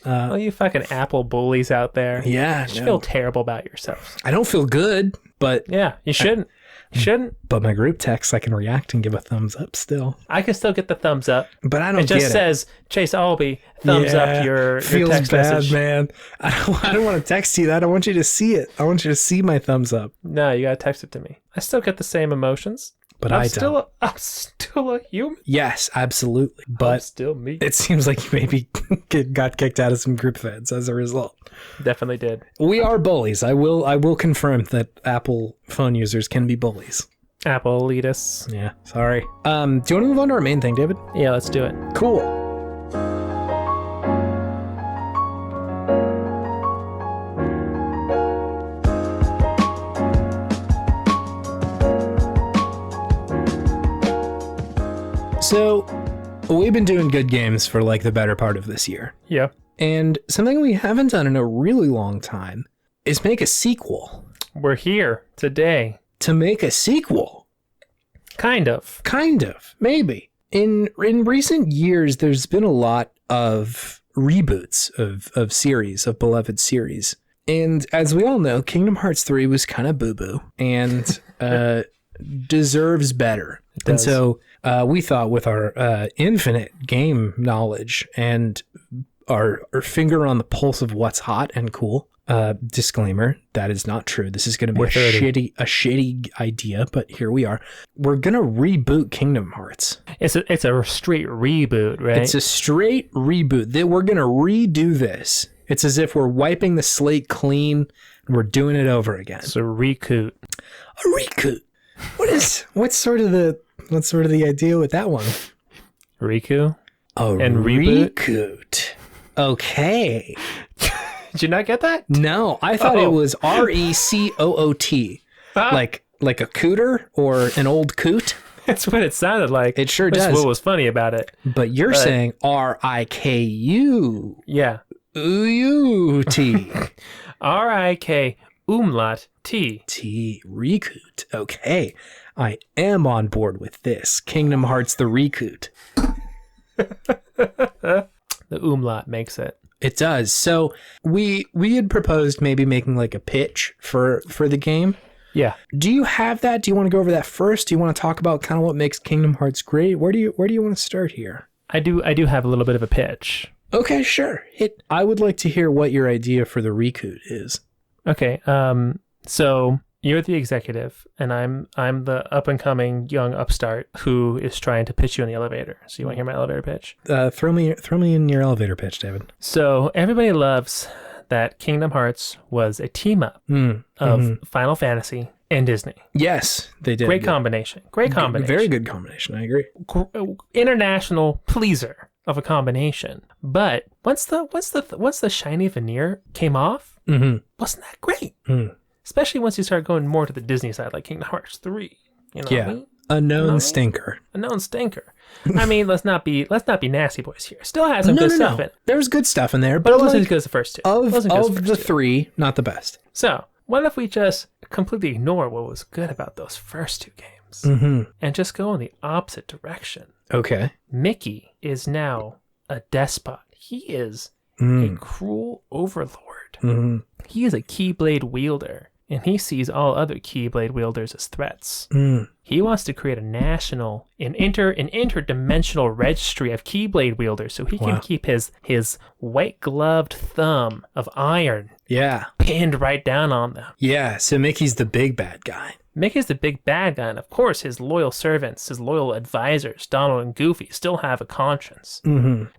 Speaker 2: Well, you fucking Apple bullies out there.
Speaker 1: Yeah.
Speaker 2: You feel terrible about yourself.
Speaker 1: I don't feel good, but...
Speaker 2: Yeah, you shouldn't. You shouldn't.
Speaker 1: But my group text, I can react and give a thumbs up still.
Speaker 2: I can still get the thumbs up.
Speaker 1: But I don't get it.
Speaker 2: It just says, Chase Albee, thumbs up your text
Speaker 1: bad,
Speaker 2: message.
Speaker 1: Man. I don't want to text you that. I want you to see it. I want you to see my thumbs up.
Speaker 2: No, you got to text it to me. I still get the same emotions.
Speaker 1: But I'm still
Speaker 2: a human.
Speaker 1: Yes, absolutely. But
Speaker 2: I'm still me.
Speaker 1: It seems like you maybe got kicked out of some group threads as a result.
Speaker 2: Definitely did.
Speaker 1: We are bullies. I will confirm that Apple phone users can be bullies.
Speaker 2: Apple elitists.
Speaker 1: Yeah, sorry. Do you want to move on to our main thing, David?
Speaker 2: Yeah, let's do it.
Speaker 1: Cool. So, we've been doing good games for like the better part of this year.
Speaker 2: Yeah.
Speaker 1: And something we haven't done in a really long time is make a sequel.
Speaker 2: We're here today.
Speaker 1: To make a sequel.
Speaker 2: Kind of.
Speaker 1: Kind of. Maybe. In recent years, there's been a lot of reboots of series, of beloved series. And as we all know, Kingdom Hearts 3 was kind of boo-boo and deserves better. And so we thought with our infinite game knowledge and our finger on the pulse of what's hot and cool, disclaimer, that is not true. This is going to be a shitty idea, but here we are. We're going to reboot Kingdom Hearts.
Speaker 2: It's a straight reboot, right?
Speaker 1: It's a straight reboot. We're going to redo this. It's as if we're wiping the slate clean and we're doing it over again.
Speaker 2: It's a recoot.
Speaker 1: A recoot. What's sort of the idea with that one?
Speaker 2: Riku?
Speaker 1: And recoot. Okay.
Speaker 2: Did you not get that?
Speaker 1: No, I thought it was RECOOT. Like a cooter or an old coot.
Speaker 2: That's what it sounded like.
Speaker 1: It sure
Speaker 2: That's
Speaker 1: does.
Speaker 2: what was funny about it.
Speaker 1: But you're saying RIKU.
Speaker 2: Yeah.
Speaker 1: T.
Speaker 2: RIK umlaut T.
Speaker 1: Recoot. Okay. I am on board with this. Kingdom Hearts the Recoot.
Speaker 2: The umlaut makes it.
Speaker 1: It does. So we had proposed maybe making like a pitch for the game.
Speaker 2: Yeah.
Speaker 1: Do you have that? Do you want to go over that first? Do you want to talk about kind of what makes Kingdom Hearts great? Where do you want to start here?
Speaker 2: I do have a little bit of a pitch.
Speaker 1: Okay, sure. I would like to hear what your idea for the Recoot is.
Speaker 2: Okay. So you're the executive, and I'm the up and coming young upstart who is trying to pitch you in the elevator. So you want to hear my elevator pitch?
Speaker 1: Throw me in your elevator pitch, David.
Speaker 2: So everybody loves that Kingdom Hearts was a team up of Final Fantasy and Disney.
Speaker 1: Yes, they did.
Speaker 2: Great combination.
Speaker 1: Very good combination. I agree.
Speaker 2: International pleaser of a combination. But once the shiny veneer came off, wasn't that great? Especially once you start going more to the Disney side, like Kingdom Hearts 3. You know what I mean?
Speaker 1: A known stinker.
Speaker 2: A known stinker. I mean, let's not be nasty boys here. Still has some good stuff in it.
Speaker 1: There was good stuff in there,
Speaker 2: but it wasn't as good as the first two.
Speaker 1: Of the three, not the best.
Speaker 2: So, what if we just completely ignore what was good about those first two games and just go in the opposite direction?
Speaker 1: Okay.
Speaker 2: Mickey is now a despot. He is a cruel overlord. He is a Keyblade wielder, and he sees all other Keyblade wielders as threats. He wants to create an interdimensional registry of Keyblade wielders so he can keep his white-gloved thumb of iron pinned right down on them. Yeah,
Speaker 1: so Mickey's the big bad guy.
Speaker 2: Mickey's the big bad guy, and of course his loyal servants, his loyal advisors, Donald and Goofy, still have a conscience.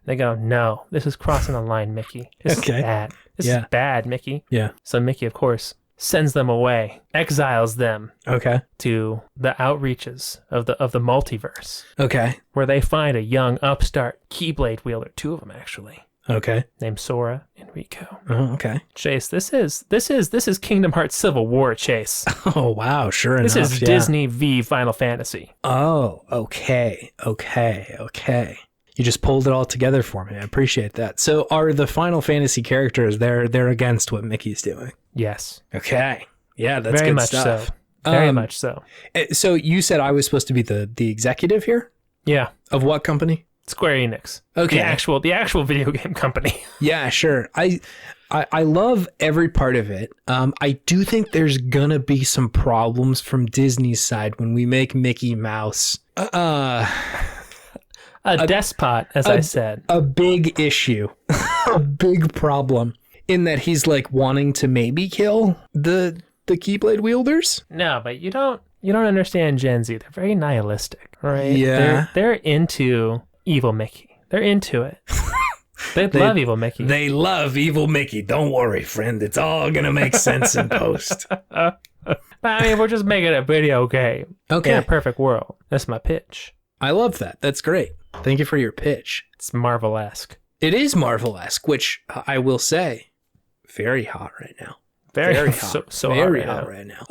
Speaker 2: They go, no, this is crossing the line, Mickey. This is bad. This is bad, Mickey.
Speaker 1: Yeah.
Speaker 2: So Mickey, of course, sends them away, exiles them to the outreaches of the multiverse.
Speaker 1: Okay.
Speaker 2: Where they find a young upstart Keyblade wielder, two of them actually.
Speaker 1: Okay.
Speaker 2: Named Sora and Rico.
Speaker 1: Oh, okay.
Speaker 2: Chase, this is Kingdom Hearts Civil War, Chase.
Speaker 1: Oh, wow, sure enough.
Speaker 2: This is Disney v Final Fantasy.
Speaker 1: Oh, okay. You just pulled it all together for me. I appreciate that. So are the Final Fantasy characters, they're against what Mickey's doing?
Speaker 2: Yes.
Speaker 1: Okay. Yeah, that's
Speaker 2: very
Speaker 1: good
Speaker 2: much
Speaker 1: stuff.
Speaker 2: So. Very much so.
Speaker 1: So you said I was supposed to be the executive here?
Speaker 2: Yeah.
Speaker 1: Of what company?
Speaker 2: Square Enix.
Speaker 1: Okay.
Speaker 2: The actual video game company.
Speaker 1: Yeah, sure. I love every part of it. I do think there's gonna be some problems from Disney's side when we make Mickey Mouse
Speaker 2: a despot, as I said.
Speaker 1: A big issue. A big problem. In that he's like wanting to maybe kill the Keyblade wielders?
Speaker 2: No, but you don't understand Gen Z. They're very nihilistic, right?
Speaker 1: Yeah.
Speaker 2: They're into evil Mickey. They're into it. They love evil Mickey.
Speaker 1: They love evil Mickey. Don't worry, friend. It's all going to make sense in post.
Speaker 2: I mean, we're just making a video game.
Speaker 1: Okay.
Speaker 2: In a perfect world. That's my pitch.
Speaker 1: I love that. That's great. Thank you for your pitch.
Speaker 2: It's Marvel-esque.
Speaker 1: It is Marvel-esque, which I will say, very hot right now. Very hot.
Speaker 2: So
Speaker 1: very
Speaker 2: hot
Speaker 1: right now.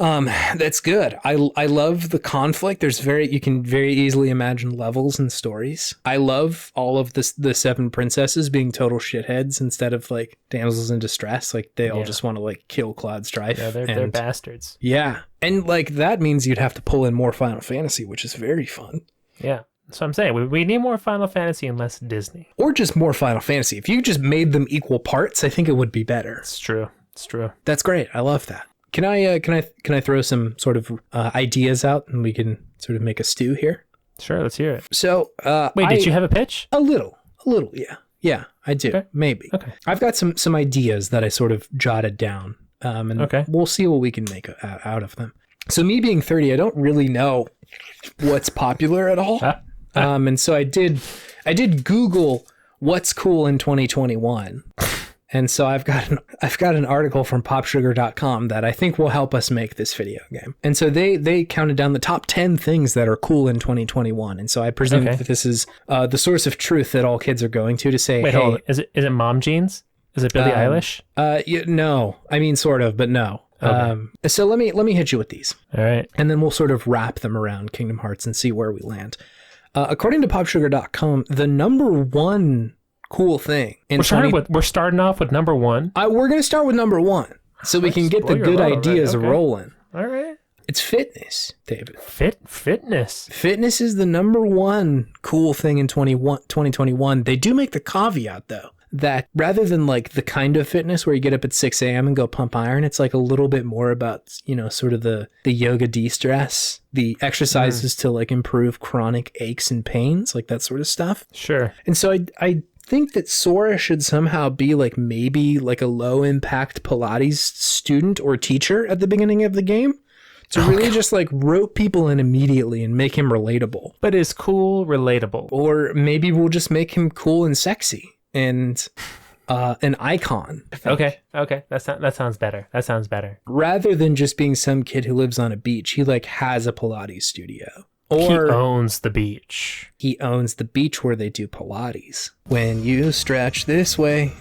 Speaker 1: That's good. I love the conflict. You can very easily imagine levels and stories. I love all of the 7 princesses being total shitheads instead of like damsels in distress. Like they all just want to like kill Cloud Strife.
Speaker 2: Yeah, they're bastards.
Speaker 1: Yeah. And like that means you'd have to pull in more Final Fantasy, which is very fun.
Speaker 2: Yeah. So I'm saying we need more Final Fantasy and less Disney.
Speaker 1: Or just more Final Fantasy. If you just made them equal parts, I think it would be better.
Speaker 2: It's true.
Speaker 1: That's great. I love that. Can I throw some sort of ideas out and we can sort of make a stew here?
Speaker 2: Sure, let's hear it.
Speaker 1: So,
Speaker 2: wait, did you have a pitch?
Speaker 1: A little, yeah. Yeah, I do. Okay. Maybe.
Speaker 2: Okay.
Speaker 1: I've got some ideas that I sort of jotted down. And we'll see what we can make out of them. So me being 30, I don't really know what's popular at all. And so I did Google what's cool in 2021. And so I've got an article from popsugar.com that I think will help us make this video game. And so they counted down the top 10 things that are cool in 2021. And so I presume that this is the source of truth that all kids are going to say,
Speaker 2: wait, hold on. Is it Mom Jeans? Is it Billie Eilish?
Speaker 1: No. I mean, sort of, but no. Okay. So let me hit you with these.
Speaker 2: All right.
Speaker 1: And then we'll sort of wrap them around Kingdom Hearts and see where we land. According to popsugar.com, the number one cool thing
Speaker 2: we're starting off with number 1.
Speaker 1: We're going to start with number 1 so we can get the good ideas rolling.
Speaker 2: All right.
Speaker 1: It's fitness, David.
Speaker 2: Fitness.
Speaker 1: Fitness is the number 1 cool thing in 2021. They do make the caveat though that rather than like the kind of fitness where you get up at 6 a.m. and go pump iron, it's like a little bit more about, sort of the yoga de-stress, the exercises to like improve chronic aches and pains, like that sort of stuff.
Speaker 2: Sure.
Speaker 1: And so I think that Sora should somehow be like maybe like a low impact Pilates student or teacher at the beginning of the game to really just like rope people in immediately and make him relatable.
Speaker 2: But is cool relatable?
Speaker 1: Or maybe we'll just make him cool and sexy and an icon.
Speaker 2: Okay. That sounds better.
Speaker 1: Rather than just being some kid who lives on a beach, he like has a Pilates studio. Or
Speaker 2: he owns the beach.
Speaker 1: He owns the beach where they do Pilates. When you stretch this way,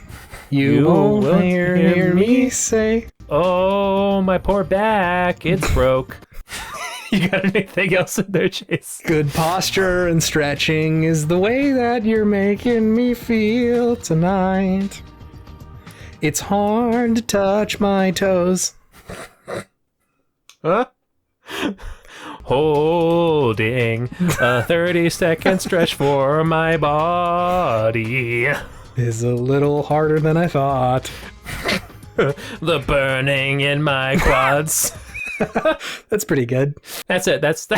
Speaker 1: you won't hear me say,
Speaker 2: "Oh, my poor back, it's broke." You got anything else in there, Chase?
Speaker 1: Good posture and stretching is the way that you're making me feel tonight. It's hard to touch my toes.
Speaker 2: Huh? Holding a 30-second stretch for my body
Speaker 1: is a little harder than I thought.
Speaker 2: The burning in my quads.
Speaker 1: That's pretty good.
Speaker 2: That's it. That's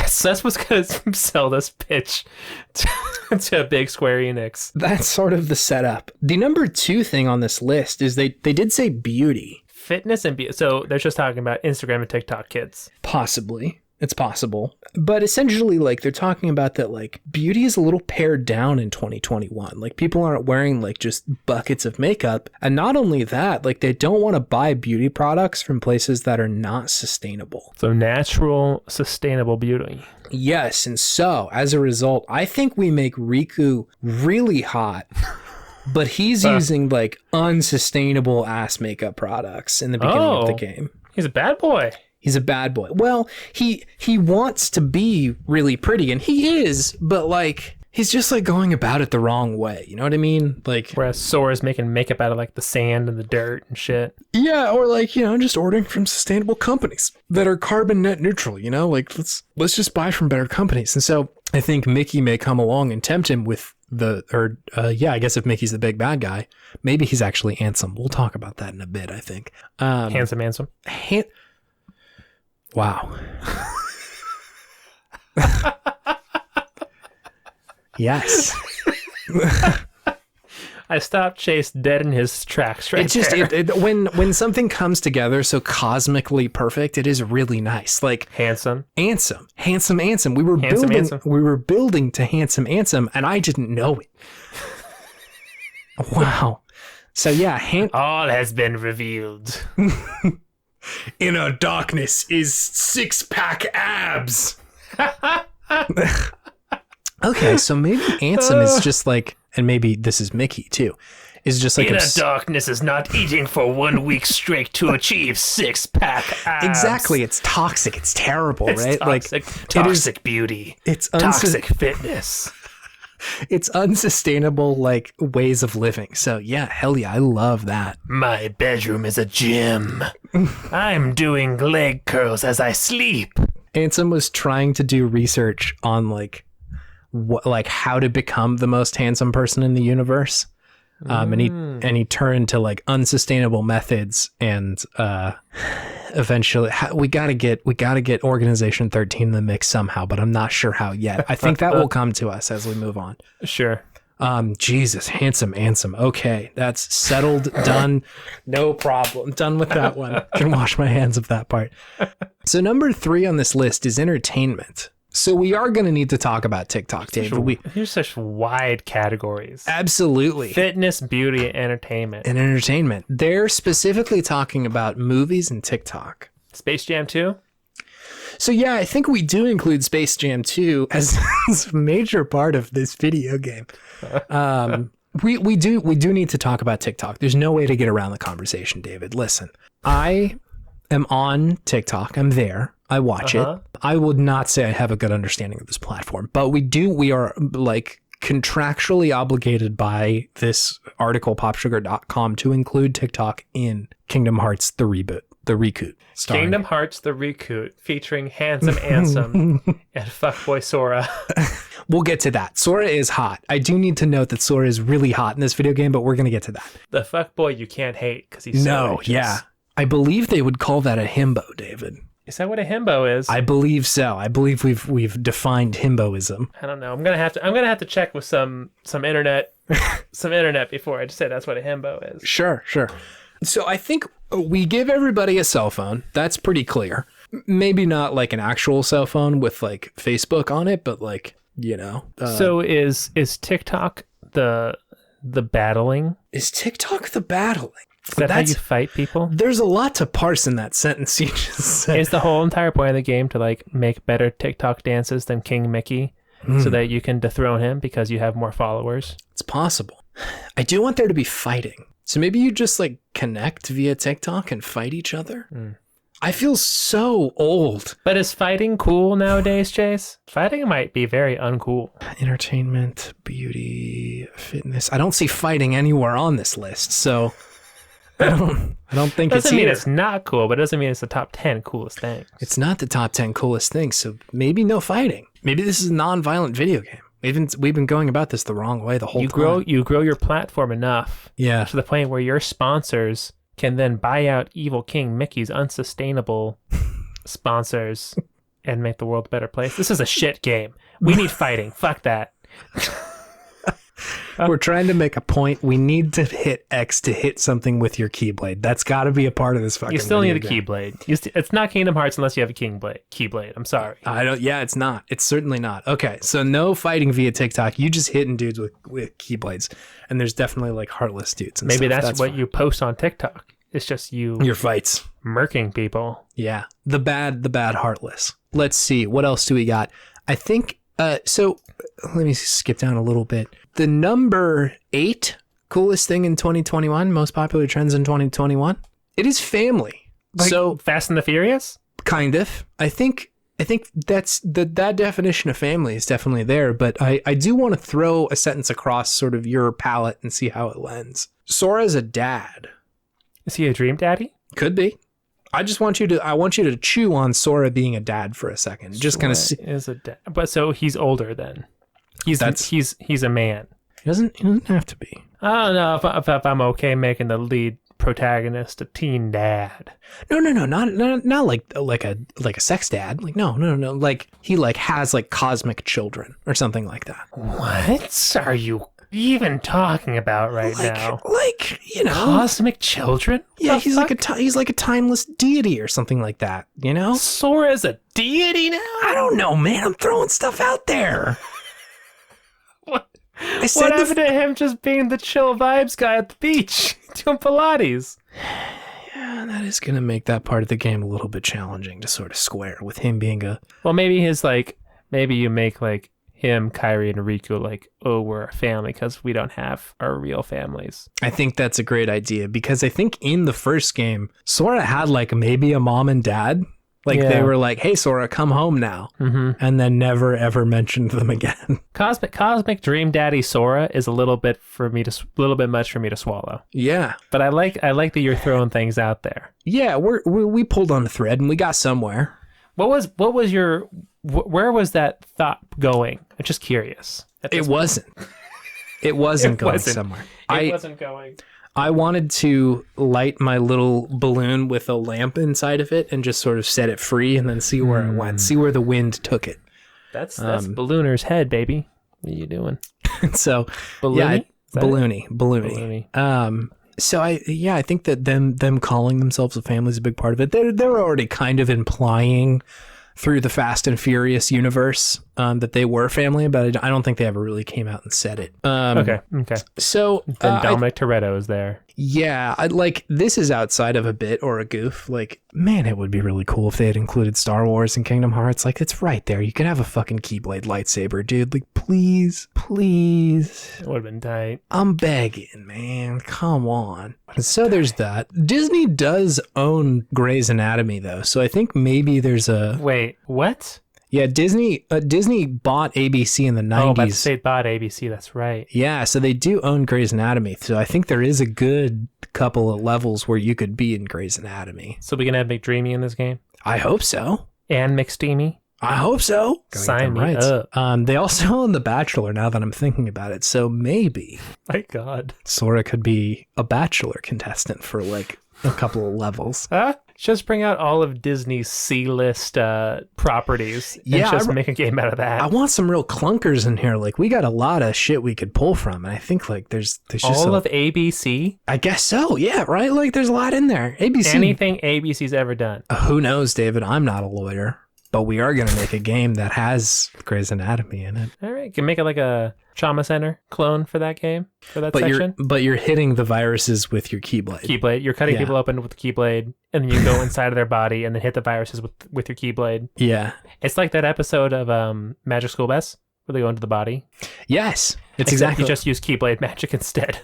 Speaker 2: what's gonna sell this pitch to Big Square Enix.
Speaker 1: That's sort of the setup. The number 2 thing on this list is they did say beauty.
Speaker 2: Fitness and beauty. So they're just talking about Instagram and TikTok kids.
Speaker 1: Possibly. It's possible. But essentially, like, they're talking about that, like, beauty is a little pared down in 2021. Like, people aren't wearing, like, just buckets of makeup. And not only that, like, they don't want to buy beauty products from places that are not sustainable.
Speaker 2: So natural, sustainable beauty.
Speaker 1: Yes. And so, as a result, I think we make Riku really hot. But he's using, like, unsustainable ass makeup products in the beginning of the game.
Speaker 2: He's a bad boy.
Speaker 1: He's a bad boy. Well, he wants to be really pretty, and he is, but like he's just like going about it the wrong way. You know what I mean? Like,
Speaker 2: whereas Sora's making makeup out of like the sand and the dirt and shit.
Speaker 1: Yeah, or like, just ordering from sustainable companies that are carbon net neutral. Like let's just buy from better companies. And so I think Mickey may come along and tempt him with I guess if Mickey's the big bad guy, maybe he's actually Ansem. We'll talk about that in a bit. I think
Speaker 2: handsome.
Speaker 1: Wow. Yes.
Speaker 2: I stopped Chase dead in his tracks right there.
Speaker 1: When something comes together so cosmically perfect, it is really nice. Like
Speaker 2: handsome
Speaker 1: Ansem. We were building to handsome Ansem, and I didn't know it. Wow. So yeah,
Speaker 2: all has been revealed.
Speaker 1: Inner darkness is 6-pack abs. Okay, so maybe Ansem is just like, and maybe this is Mickey too, is just like
Speaker 2: inner darkness is not eating for 1 week straight to achieve 6-pack abs.
Speaker 1: Exactly. It's toxic. It's terrible,
Speaker 2: It's
Speaker 1: right?
Speaker 2: toxic, toxic beauty.
Speaker 1: It's
Speaker 2: toxic fitness.
Speaker 1: It's unsustainable like ways of living. So yeah, hell yeah, I love that.
Speaker 2: My bedroom is a gym. I'm doing leg curls as I sleep.
Speaker 1: Ansem was trying to do research on like how to become the most handsome person in the universe. And he turned to like unsustainable methods, and eventually we gotta get Organization 13 in the mix somehow, but I'm not sure how yet. I think that will come to us as we move on.
Speaker 2: Sure.
Speaker 1: Jesus, handsome Ansem. Okay, that's settled, done, no problem. Done with that one. Can wash my hands of that part. So number 3 on this list is entertainment. So we are going to need to talk about TikTok, David.
Speaker 2: Here's such wide categories.
Speaker 1: Absolutely.
Speaker 2: Fitness, beauty, and entertainment.
Speaker 1: And entertainment. They're specifically talking about movies and TikTok.
Speaker 2: Space Jam 2?
Speaker 1: So yeah, I think we do include Space Jam 2 as a major part of this video game. We do need to talk about TikTok. There's no way to get around the conversation, David. Listen, I am on TikTok. I'm there. I watch it. I would not say I have a good understanding of this platform, but we are like contractually obligated by this article, popsugar.com, to include TikTok in Kingdom Hearts, the Reboot.
Speaker 2: Kingdom Hearts, the Reboot, featuring handsome Ansem and fuckboy Sora.
Speaker 1: We'll get to that. Sora is hot. I do need to note that Sora is really hot in this video game, but we're going to get to that.
Speaker 2: The fuckboy you can't hate because he's so righteous.
Speaker 1: Yeah. I believe they would call that a himbo, David.
Speaker 2: Is that what a himbo is?
Speaker 1: I believe so. I believe we've defined himboism.
Speaker 2: I don't know. I'm gonna have to check with some internet before I just say that's what a himbo is.
Speaker 1: Sure. So I think we give everybody a cell phone. That's pretty clear. Maybe not like an actual cell phone with like Facebook on it, but like, you know.
Speaker 2: So is TikTok the battling?
Speaker 1: Is TikTok the battling?
Speaker 2: Is that how you fight people?
Speaker 1: There's a lot to parse in that sentence you just said.
Speaker 2: Is the whole entire point of the game to like make better TikTok dances than King Mickey so that you can dethrone him because you have more followers?
Speaker 1: It's possible. I do want there to be fighting. So maybe you just like connect via TikTok and fight each other. I feel so old.
Speaker 2: But is fighting cool nowadays, Chase? Fighting might be very uncool.
Speaker 1: Entertainment, beauty, fitness. I don't see fighting anywhere on this list, so I don't think
Speaker 2: doesn't mean it's not cool, but it doesn't mean it's the top 10 coolest things.
Speaker 1: It's not the top 10 coolest things, so maybe no fighting. Maybe this is a non-violent video game. We've been going about this the wrong way the whole time.
Speaker 2: You grow your platform enough to the point where your sponsors can then buy out Evil King Mickey's unsustainable sponsors and make the world a better place. This is a shit game. We need fighting. Fuck that.
Speaker 1: We're trying to make a point. We need to hit X to hit something with your Keyblade. That's got to be a part of this fucking.
Speaker 2: You still need a
Speaker 1: game.
Speaker 2: Keyblade. It's not Kingdom Hearts unless you have a Keyblade. I'm sorry.
Speaker 1: Yeah, it's not. It's certainly not. Okay, so no fighting via TikTok. You just hitting dudes with Keyblades, and there's definitely like heartless dudes. And
Speaker 2: maybe
Speaker 1: stuff.
Speaker 2: that's what fine. You post on TikTok. It's just your
Speaker 1: fights,
Speaker 2: murking people.
Speaker 1: Yeah, the bad heartless. Let's see what else do we got. I think. So let me skip down a little bit. The number 8 coolest thing in 2021, most popular trends in 2021, it is family.
Speaker 2: Like
Speaker 1: so
Speaker 2: Fast and the Furious?
Speaker 1: Kind of. I think that's that definition of family is definitely there, but I do want to throw a sentence across sort of your palette and see how it lends. Sora's a dad.
Speaker 2: Is he a dream daddy?
Speaker 1: Could be. I want you to chew on Sora being a dad for a second. Just kind of see.
Speaker 2: Is a dad, but so he's older then. He's a man.
Speaker 1: He doesn't have to be.
Speaker 2: I don't know if I'm okay making the lead protagonist a teen dad.
Speaker 1: No, not like a sex dad. Like no. Like he like has like cosmic children or something like that.
Speaker 2: What are you even talking about now?
Speaker 1: Like, you know,
Speaker 2: cosmic children?
Speaker 1: Yeah, he's like a timeless deity or something like that, you know?
Speaker 2: Sora's a deity now?
Speaker 1: I don't know, man. I'm throwing stuff out there.
Speaker 2: What happened to him just being the chill vibes guy at the beach doing Pilates?
Speaker 1: Yeah, that is going to make that part of the game a little bit challenging to sort of square with him being a...
Speaker 2: Well, maybe maybe you make like him, Kairi, and Riku like, oh, we're a family because we don't have our real families.
Speaker 1: I think that's a great idea because I think in the first game, Sora had like maybe a mom and dad. Like they were like, hey, Sora, come home now. And then never, ever mentioned them again.
Speaker 2: Cosmic Dream Daddy Sora is a little bit much for me to swallow.
Speaker 1: Yeah.
Speaker 2: But I like that you're throwing things out there.
Speaker 1: Yeah, we pulled on a thread and we got somewhere.
Speaker 2: What was your, where was that thought going? I'm just curious.
Speaker 1: It wasn't. It wasn't going somewhere.
Speaker 2: It wasn't going.
Speaker 1: I wanted to light my little balloon with a lamp inside of it and just sort of set it free and then see where it went, see where the wind took it.
Speaker 2: That's Ballooner's head, baby. What are you doing?
Speaker 1: So,
Speaker 2: Balloony?
Speaker 1: Yeah, balloony. So I think that them calling themselves a family is a big part of it. They're already kind of implying through the Fast and Furious universe that they were family, but I don't think they ever really came out and said it.
Speaker 2: Okay.
Speaker 1: So
Speaker 2: then Dominic Toretto is there.
Speaker 1: Yeah, this is outside of a bit or a goof. Like, man, it would be really cool if they had included Star Wars and Kingdom Hearts. Like, it's right there. You could have a fucking Keyblade lightsaber, dude. Like, please.
Speaker 2: It would have been tight.
Speaker 1: I'm begging, man. Come on. So there's that. Disney does own Grey's Anatomy, though. So I think maybe there's a...
Speaker 2: Wait, what?
Speaker 1: Yeah, Disney bought ABC in the 90s.
Speaker 2: Oh, but they bought ABC, that's right.
Speaker 1: Yeah, so they do own Grey's Anatomy. So I think there is a good couple of levels where you could be in Grey's Anatomy.
Speaker 2: So we can have McDreamy in this game?
Speaker 1: I hope so.
Speaker 2: And McSteamy?
Speaker 1: I hope so.
Speaker 2: Sign me up.
Speaker 1: They also own The Bachelor now that I'm thinking about it. So maybe.
Speaker 2: My God.
Speaker 1: Sora could be a Bachelor contestant for like a couple of levels.
Speaker 2: Just bring out all of Disney's C-list properties and just make a game out of that.
Speaker 1: I want some real clunkers in here. Like, we got a lot of shit we could pull from. And I think, like, there's just
Speaker 2: all of ABC?
Speaker 1: I guess so. Yeah, right? Like, there's a lot in there. ABC.
Speaker 2: Anything ABC's ever done.
Speaker 1: Who knows, David? I'm not a lawyer. But we are going to make a game that has Grey's Anatomy in it.
Speaker 2: All right. Can make it like a Trauma Center clone for that game, for that section.
Speaker 1: But you're hitting the viruses with your Keyblade.
Speaker 2: You're cutting people open with the Keyblade, and then you go inside of their body and then hit the viruses with your Keyblade. Yeah. It's like that episode of Magic School Bus where they go into the body.
Speaker 1: Yes. It's exactly.
Speaker 2: You just use Keyblade magic instead.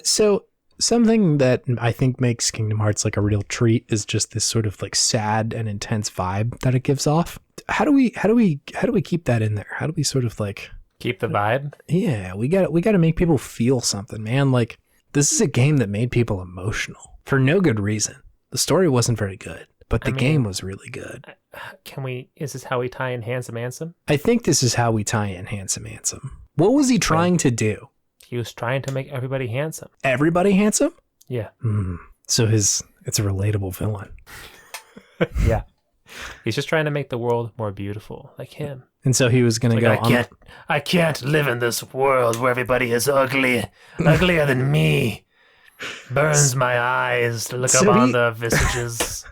Speaker 1: So... Something that I think makes Kingdom Hearts like a real treat is just this sort of like sad and intense vibe that it gives off. How do we keep that in there? How do we sort of like
Speaker 2: keep the vibe?
Speaker 1: Yeah, we got to make people feel something, man. Like, this is a game that made people emotional for no good reason. The story wasn't very good, but the game was really good.
Speaker 2: Is this how we tie in Handsome Ansem?
Speaker 1: I think this is how we tie in Handsome Ansem. What was he trying to do?
Speaker 2: He was trying to make everybody handsome.
Speaker 1: Everybody handsome?
Speaker 2: Yeah.
Speaker 1: So it's a relatable villain.
Speaker 2: Yeah. He's just trying to make the world more beautiful, like him.
Speaker 1: And so he was going to go,
Speaker 2: I can't live in this world where everybody is uglier than me. Burns my eyes to look upon the visages.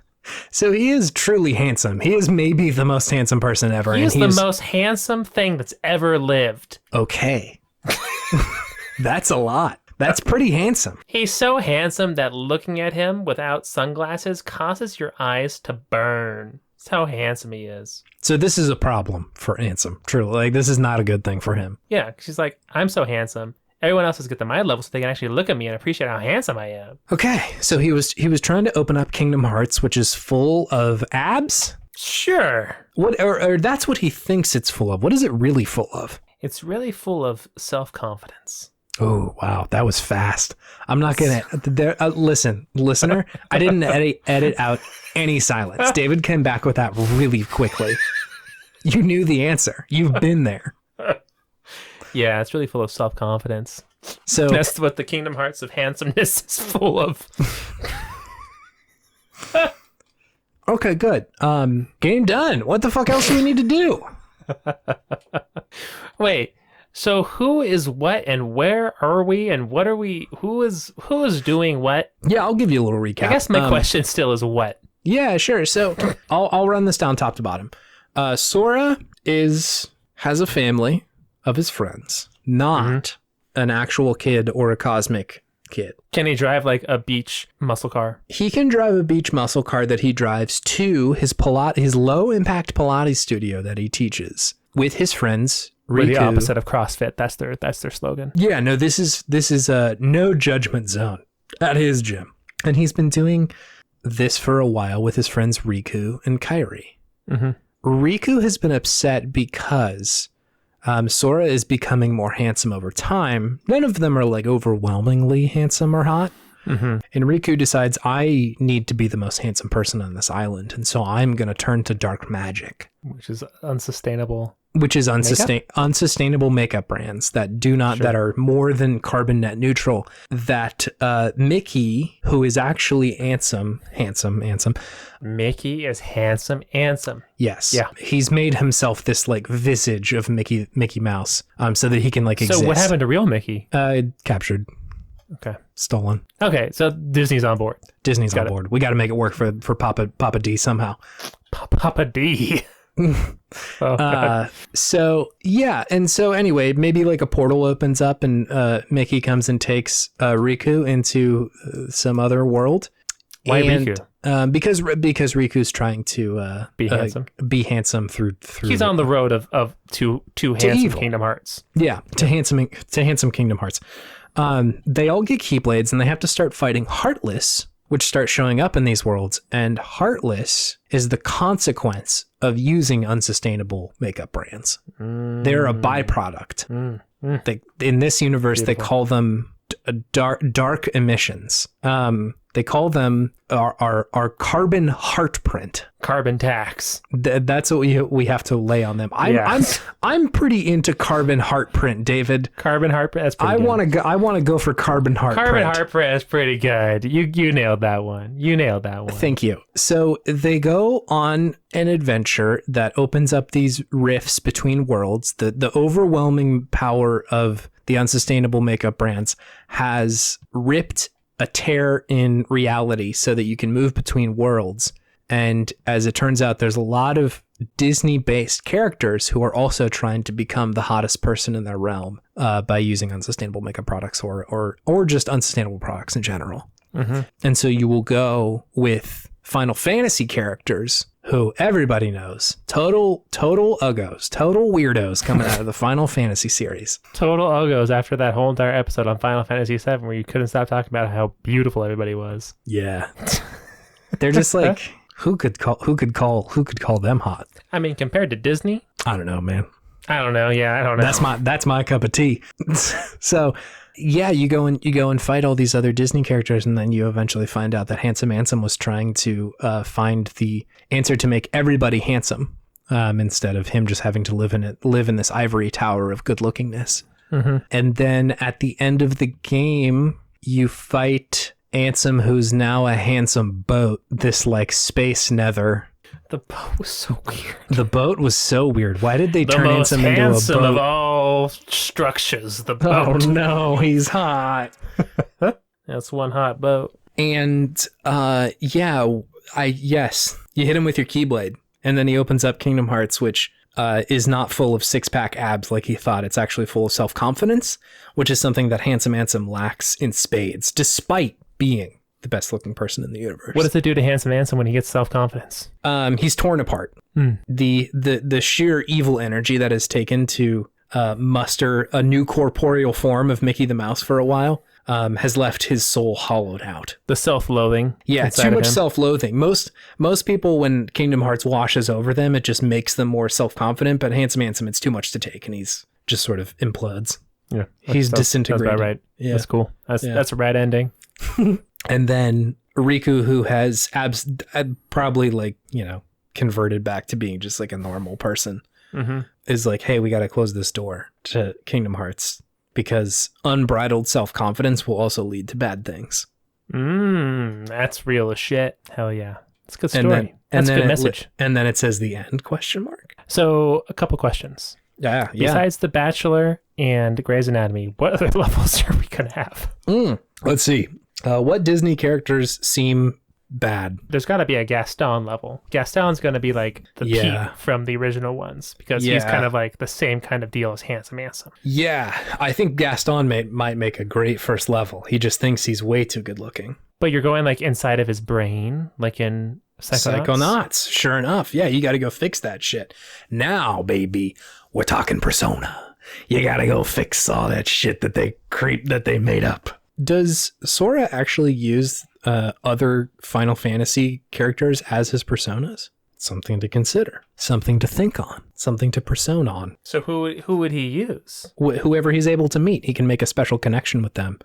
Speaker 1: So he is truly handsome. He is maybe the most handsome person ever.
Speaker 2: He is the most handsome thing that's ever lived.
Speaker 1: Okay. That's a lot. That's pretty handsome.
Speaker 2: He's so handsome that looking at him without sunglasses causes your eyes to burn. That's how handsome he is.
Speaker 1: So this is a problem for Ansem. Truly, like, this is not a good thing for him.
Speaker 2: Yeah, she's like, I'm so handsome. Everyone else has to get to my level so they can actually look at me and appreciate how handsome I am.
Speaker 1: Okay, so he was trying to open up Kingdom Hearts, which is full of abs?
Speaker 2: Sure.
Speaker 1: What or that's what he thinks it's full of. What is it really full of?
Speaker 2: It's really full of self-confidence.
Speaker 1: Oh, wow. That was fast. I'm not going to... listen, listener, I didn't edit out any silence. David came back with that really quickly. You knew the answer. You've been there.
Speaker 2: Yeah, it's really full of self-confidence.
Speaker 1: So
Speaker 2: that's what the Kingdom Hearts of handsomeness is full of.
Speaker 1: Okay, good. Game done. What the fuck else do we need to do?
Speaker 2: Wait. So who is what and where are we and what are we? Who is doing what?
Speaker 1: Yeah, I'll give you a little recap.
Speaker 2: I guess my question still is what?
Speaker 1: Yeah, sure. So I'll run this down top to bottom. Sora has a family of his friends, not an actual kid or a cosmic kid.
Speaker 2: Can he drive like a beach muscle car?
Speaker 1: He can drive a beach muscle car that he drives to his low impact Pilates studio that he teaches. with his friends.
Speaker 2: We're the
Speaker 1: Riku,
Speaker 2: opposite of CrossFit. That's their slogan.
Speaker 1: Yeah, no, this is a no judgment zone at his gym. And he's been doing this for a while with his friends Riku and Kairi.
Speaker 2: Mm-hmm.
Speaker 1: Riku has been upset because Sora is becoming more handsome over time. None of them are like overwhelmingly handsome or hot.
Speaker 2: Mm-hmm.
Speaker 1: And Riku decides, I need to be the most handsome person on this island. And so I'm going to turn to dark magic.
Speaker 2: Which is unsustainable.
Speaker 1: Which is unsustainable makeup brands that do not, that are more than carbon net neutral. That Mickey, who is actually handsome.
Speaker 2: Mickey is handsome.
Speaker 1: Yes.
Speaker 2: Yeah.
Speaker 1: He's made himself this like visage of Mickey Mouse, so that he can like exist.
Speaker 2: So what happened to real Mickey?
Speaker 1: Captured.
Speaker 2: Okay.
Speaker 1: Stolen.
Speaker 2: Okay, so Disney's on board.
Speaker 1: Disney's on board. We got to make it work for Papa D somehow.
Speaker 2: Papa D. Oh,
Speaker 1: so yeah, and so anyway, maybe like a portal opens up and Mickey comes and takes Riku into some other world.
Speaker 2: Why Riku?
Speaker 1: Because Riku's trying to be handsome through.
Speaker 2: He's on the road of to handsome
Speaker 1: evil.
Speaker 2: Kingdom Hearts.
Speaker 1: Yeah, to handsome Kingdom Hearts. They all get Keyblades and they have to start fighting Heartless, which starts showing up in these worlds. And Heartless is the consequence of using unsustainable makeup brands. They're a byproduct. In this universe, Beautiful. They call them dark emissions. They call them our carbon heartprint.
Speaker 2: Carbon tax.
Speaker 1: That's what we have to lay on them. I'm pretty into carbon heartprint, David.
Speaker 2: Carbon heartprint. That's pretty good.
Speaker 1: I want to go for carbon heartprint.
Speaker 2: Carbon heartprint is pretty good. You nailed that one.
Speaker 1: Thank you. So they go on an adventure that opens up these rifts between worlds. The overwhelming power of the unsustainable makeup brands has ripped a tear in reality so that you can move between worlds. And as it turns out, there's a lot of Disney-based characters who are also trying to become the hottest person in their realm by using unsustainable makeup products or just unsustainable products in general.
Speaker 2: Mm-hmm.
Speaker 1: And so you will go with Final Fantasy characters who everybody knows. Total uggos, total weirdos coming out of the Final Fantasy series.
Speaker 2: Total uggos after that whole entire episode on Final Fantasy VII where you couldn't stop talking about how beautiful everybody was.
Speaker 1: Yeah. They're just like, who could call them hot?
Speaker 2: I mean, compared to Disney?
Speaker 1: I don't know, man.
Speaker 2: I don't know. Yeah, I don't know.
Speaker 1: That's my cup of tea. So yeah, you go and fight all these other Disney characters, and then you eventually find out that Handsome Ansem was trying to find the answer to make everybody handsome, instead of him just having to live in this ivory tower of good lookingness.
Speaker 2: Mm-hmm.
Speaker 1: And then at the end of the game, you fight Ansem, who's now a handsome boat, this like space nether.
Speaker 2: The boat was so weird.
Speaker 1: The boat was so weird. Why did they turn Ansem into a boat? The most handsome
Speaker 2: of all structures, the boat.
Speaker 1: Oh no, he's hot.
Speaker 2: That's one hot boat.
Speaker 1: And you hit him with your Keyblade, and then he opens up Kingdom Hearts, which is not full of six-pack abs like he thought. It's actually full of self-confidence, which is something that Handsome Ansem lacks in spades, despite being the best looking person in the universe.
Speaker 2: What does it do to Handsome Ansem when he gets self-confidence?
Speaker 1: He's torn apart. The sheer evil energy that is taken to muster a new corporeal form of Mickey the Mouse for a while has left his soul hollowed out.
Speaker 2: The self-loathing.
Speaker 1: Yeah, too much self-loathing. Most people, when Kingdom Hearts washes over them, it just makes them more self-confident, but Handsome Ansem, it's too much to take, and he's just sort of implodes.
Speaker 2: Yeah,
Speaker 1: he's disintegrated.
Speaker 2: That's about right. Yeah. That's cool. That's a rad ending.
Speaker 1: And then Riku, who has probably converted back to being just like a normal person, is like, hey, we got to close this door to Kingdom Hearts because unbridled self-confidence will also lead to bad things.
Speaker 2: That's real as shit. Hell yeah. It's a good story. That's a good message.
Speaker 1: And then it says the end, ?
Speaker 2: So a couple questions.
Speaker 1: Yeah.
Speaker 2: Besides The Bachelor and Grey's Anatomy, what other levels are we going to have?
Speaker 1: Let's see. What Disney characters seem bad?
Speaker 2: There's got to be a Gaston level. Gaston's going to be like the peak from the original ones because he's kind of like the same kind of deal as Handsome Ansem.
Speaker 1: Yeah, I think Gaston might make a great first level. He just thinks he's way too good looking.
Speaker 2: But you're going like inside of his brain, like in
Speaker 1: Psychonauts. Sure enough. Yeah, you got to go fix that shit. Now, baby, we're talking Persona. You got to go fix all that shit that they made up. Does Sora actually use other Final Fantasy characters as his personas? Something to consider, something to think on, something to persona on.
Speaker 2: So who would he use?
Speaker 1: Whoever he's able to meet, he can make a special connection with them,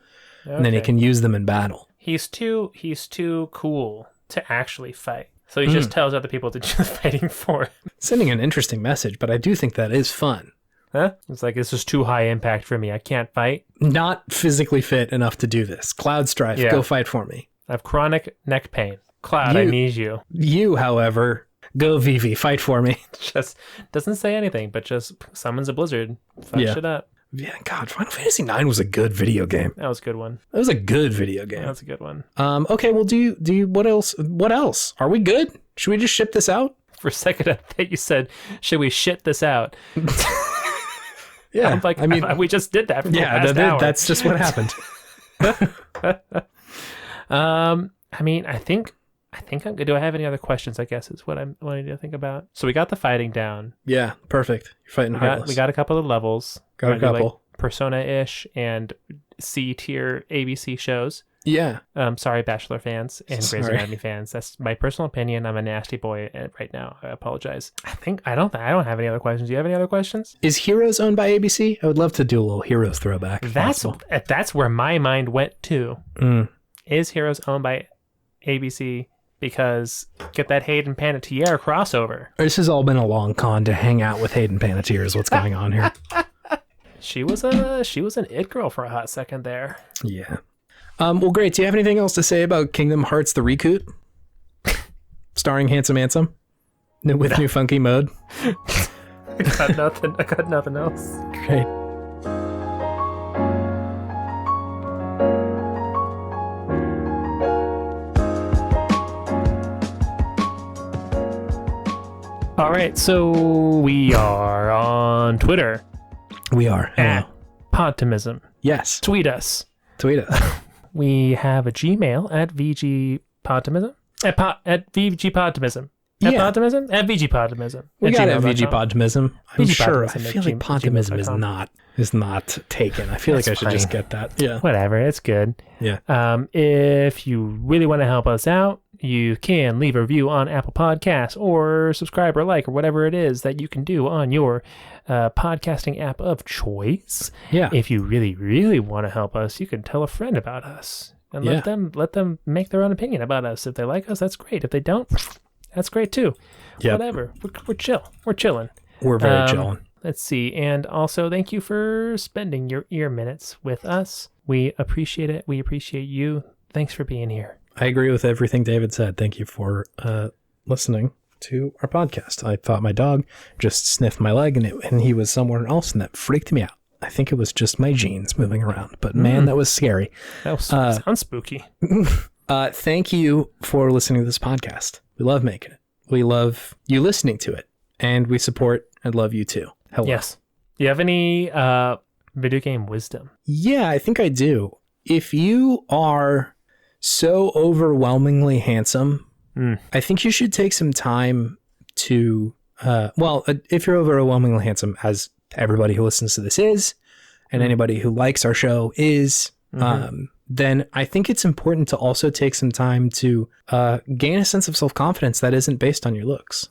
Speaker 1: and then he can use them in battle.
Speaker 2: He's too cool to actually fight, so he just tells other people to do the fighting for him.
Speaker 1: Sending an interesting message, but I do think that is fun.
Speaker 2: Huh? It's like, this is too high impact for me. I can't fight.
Speaker 1: Not physically fit enough to do this. Cloud Strife, go fight for me.
Speaker 2: I have chronic neck pain. Cloud, I need you.
Speaker 1: You, however, go Vivi, fight for me.
Speaker 2: Just doesn't say anything, but just summons a blizzard. Fuck shit up.
Speaker 1: Yeah, God, Final Fantasy IX was a good video game.
Speaker 2: That was a good one.
Speaker 1: That was a good video game.
Speaker 2: That was a good one.
Speaker 1: Okay, well, do you, what else? Are we good? Should we just ship this out?
Speaker 2: For a second, I thought you said, should we shit this out?
Speaker 1: Yeah,
Speaker 2: I'm like, I mean, we just did that for the past hour.
Speaker 1: That's just what happened.
Speaker 2: I mean, I think do I have any other questions, I guess is what I'm wanting to think about. So we got the fighting down.
Speaker 1: Yeah, perfect. You're fighting Heartless.
Speaker 2: We got a couple of levels.
Speaker 1: Got a couple.
Speaker 2: Like Persona-ish and C-tier ABC shows.
Speaker 1: Yeah.
Speaker 2: Sorry, Bachelor fans and Grey's Anatomy fans. That's my personal opinion. I'm a nasty boy right now. I apologize. I don't have any other questions. Do you have any other questions?
Speaker 1: Is Heroes owned by ABC? I would love to do a little Heroes throwback.
Speaker 2: That's where my mind went to. Is Heroes owned by ABC? Because get that Hayden Panettiere crossover.
Speaker 1: This has all been a long con to hang out with Hayden Panettiere is what's going on here.
Speaker 2: She was an it girl for a hot second there.
Speaker 1: Yeah. Well, great. Do you have anything else to say about Kingdom Hearts The Reboot? Starring Handsome Ansem? With new funky mode?
Speaker 2: I got nothing else.
Speaker 1: Great.
Speaker 2: All right, so we are on Twitter.
Speaker 1: We are.
Speaker 2: At Podtimism.
Speaker 1: Yes.
Speaker 2: Tweet us. We have a Gmail at VGPodtimism. At VGPodtimism. At Podtimism? At VGPodtimism.
Speaker 1: We got it at VGPodtimism. I'm sure. I feel like Podtimism is not taken. I feel like I should just get that. Yeah.
Speaker 2: Whatever. It's good.
Speaker 1: Yeah.
Speaker 2: If you really want to help us out, you can leave a review on Apple Podcasts or subscribe or like or whatever it is that you can do on your podcasting app of choice.
Speaker 1: Yeah.
Speaker 2: If you really, really want to help us, you can tell a friend about us and let them make their own opinion about us. If they like us, that's great. If they don't, that's great too. Yep. Whatever. We're chill. We're chilling.
Speaker 1: We're very chilling.
Speaker 2: Let's see. And also, thank you for spending your ear minutes with us. We appreciate it. We appreciate you. Thanks for being here.
Speaker 1: I agree with everything David said. Thank you for listening to our podcast. I thought my dog just sniffed my leg and he was somewhere else, and that freaked me out. I think it was just my jeans moving around, but man, that was scary.
Speaker 2: That sounds spooky.
Speaker 1: Thank you for listening to this podcast. We love making it. We love you listening to it, and we support and love you too. Hello.
Speaker 2: Yes. Do you have any video game wisdom?
Speaker 1: Yeah, I think I do. If you are so overwhelmingly handsome, I think you should take some time to, if you're overwhelmingly handsome, as everybody who listens to this is, and anybody who likes our show is, then I think it's important to also take some time to gain a sense of self-confidence that isn't based on your looks.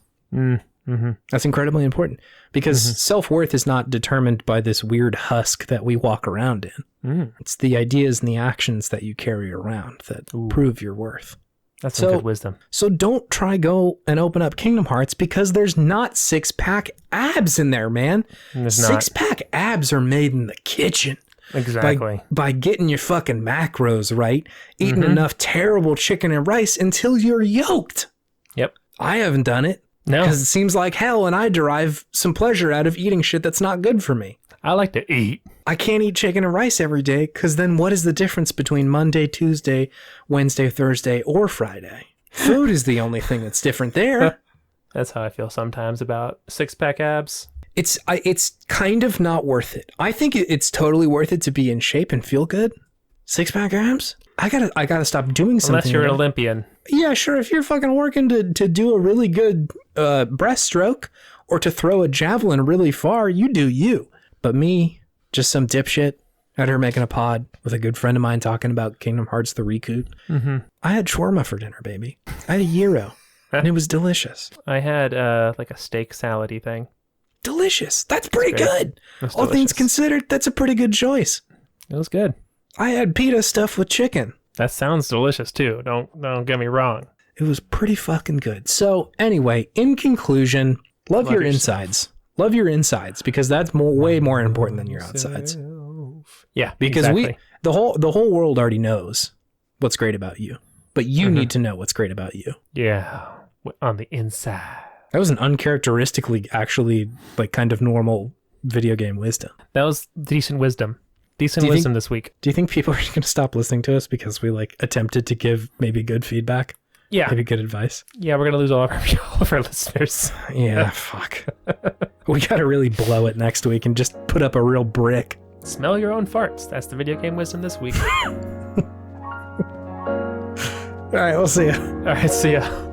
Speaker 1: That's incredibly important because self-worth is not determined by this weird husk that we walk around in. It's the ideas and the actions that you carry around that prove your worth.
Speaker 2: That's some good wisdom.
Speaker 1: So don't try go and open up Kingdom Hearts because there's not six-pack abs in there, man. Six-pack abs are made in the kitchen.
Speaker 2: Exactly.
Speaker 1: By getting your fucking macros right, eating enough terrible chicken and rice until you're yoked.
Speaker 2: Yep.
Speaker 1: I haven't done it.
Speaker 2: No.
Speaker 1: Because it seems like hell, and I derive some pleasure out of eating shit that's not good for me.
Speaker 2: I like to eat.
Speaker 1: I can't eat chicken and rice every day, because then what is the difference between Monday, Tuesday, Wednesday, Thursday, or Friday? Food is the only thing that's different there.
Speaker 2: That's how I feel sometimes about six-pack abs.
Speaker 1: It's kind of not worth it. I think it's totally worth it to be in shape and feel good. Six-pack abs? I gotta stop doing something.
Speaker 2: Unless you're an Olympian.
Speaker 1: Yeah, sure. If you're fucking working to do a really good breaststroke or to throw a javelin really far, you do you. But me, just some dipshit out here making a pod with a good friend of mine talking about Kingdom Hearts the Reboot.
Speaker 2: Mm-hmm.
Speaker 1: I had shawarma for dinner, baby. I had a gyro, and it was delicious.
Speaker 2: I had like a steak salad-y thing.
Speaker 1: Delicious. That's pretty good. All things considered, that's a pretty good choice.
Speaker 2: It was good.
Speaker 1: I had pita stuffed with chicken.
Speaker 2: That sounds delicious too. Don't get me wrong.
Speaker 1: It was pretty fucking good. So anyway, in conclusion, love your insides. Love your insides, because that's way more important than your outsides.
Speaker 2: Yeah,
Speaker 1: because
Speaker 2: exactly.
Speaker 1: the whole world already knows what's great about you, but you need to know what's great about you.
Speaker 2: Yeah, on the inside.
Speaker 1: That was an uncharacteristically actually like kind of normal video game wisdom.
Speaker 2: That was decent wisdom. Decent wisdom this week.
Speaker 1: Do you think people are going to stop listening to us because we like attempted to give maybe good feedback?
Speaker 2: Yeah.
Speaker 1: Maybe good advice?
Speaker 2: Yeah, we're going to lose all of our listeners.
Speaker 1: Yeah, fuck. We got to really blow it next week and just put up a real brick.
Speaker 2: Smell your own farts. That's the video game wisdom this week.
Speaker 1: All right, we'll see ya.
Speaker 2: All right, see ya.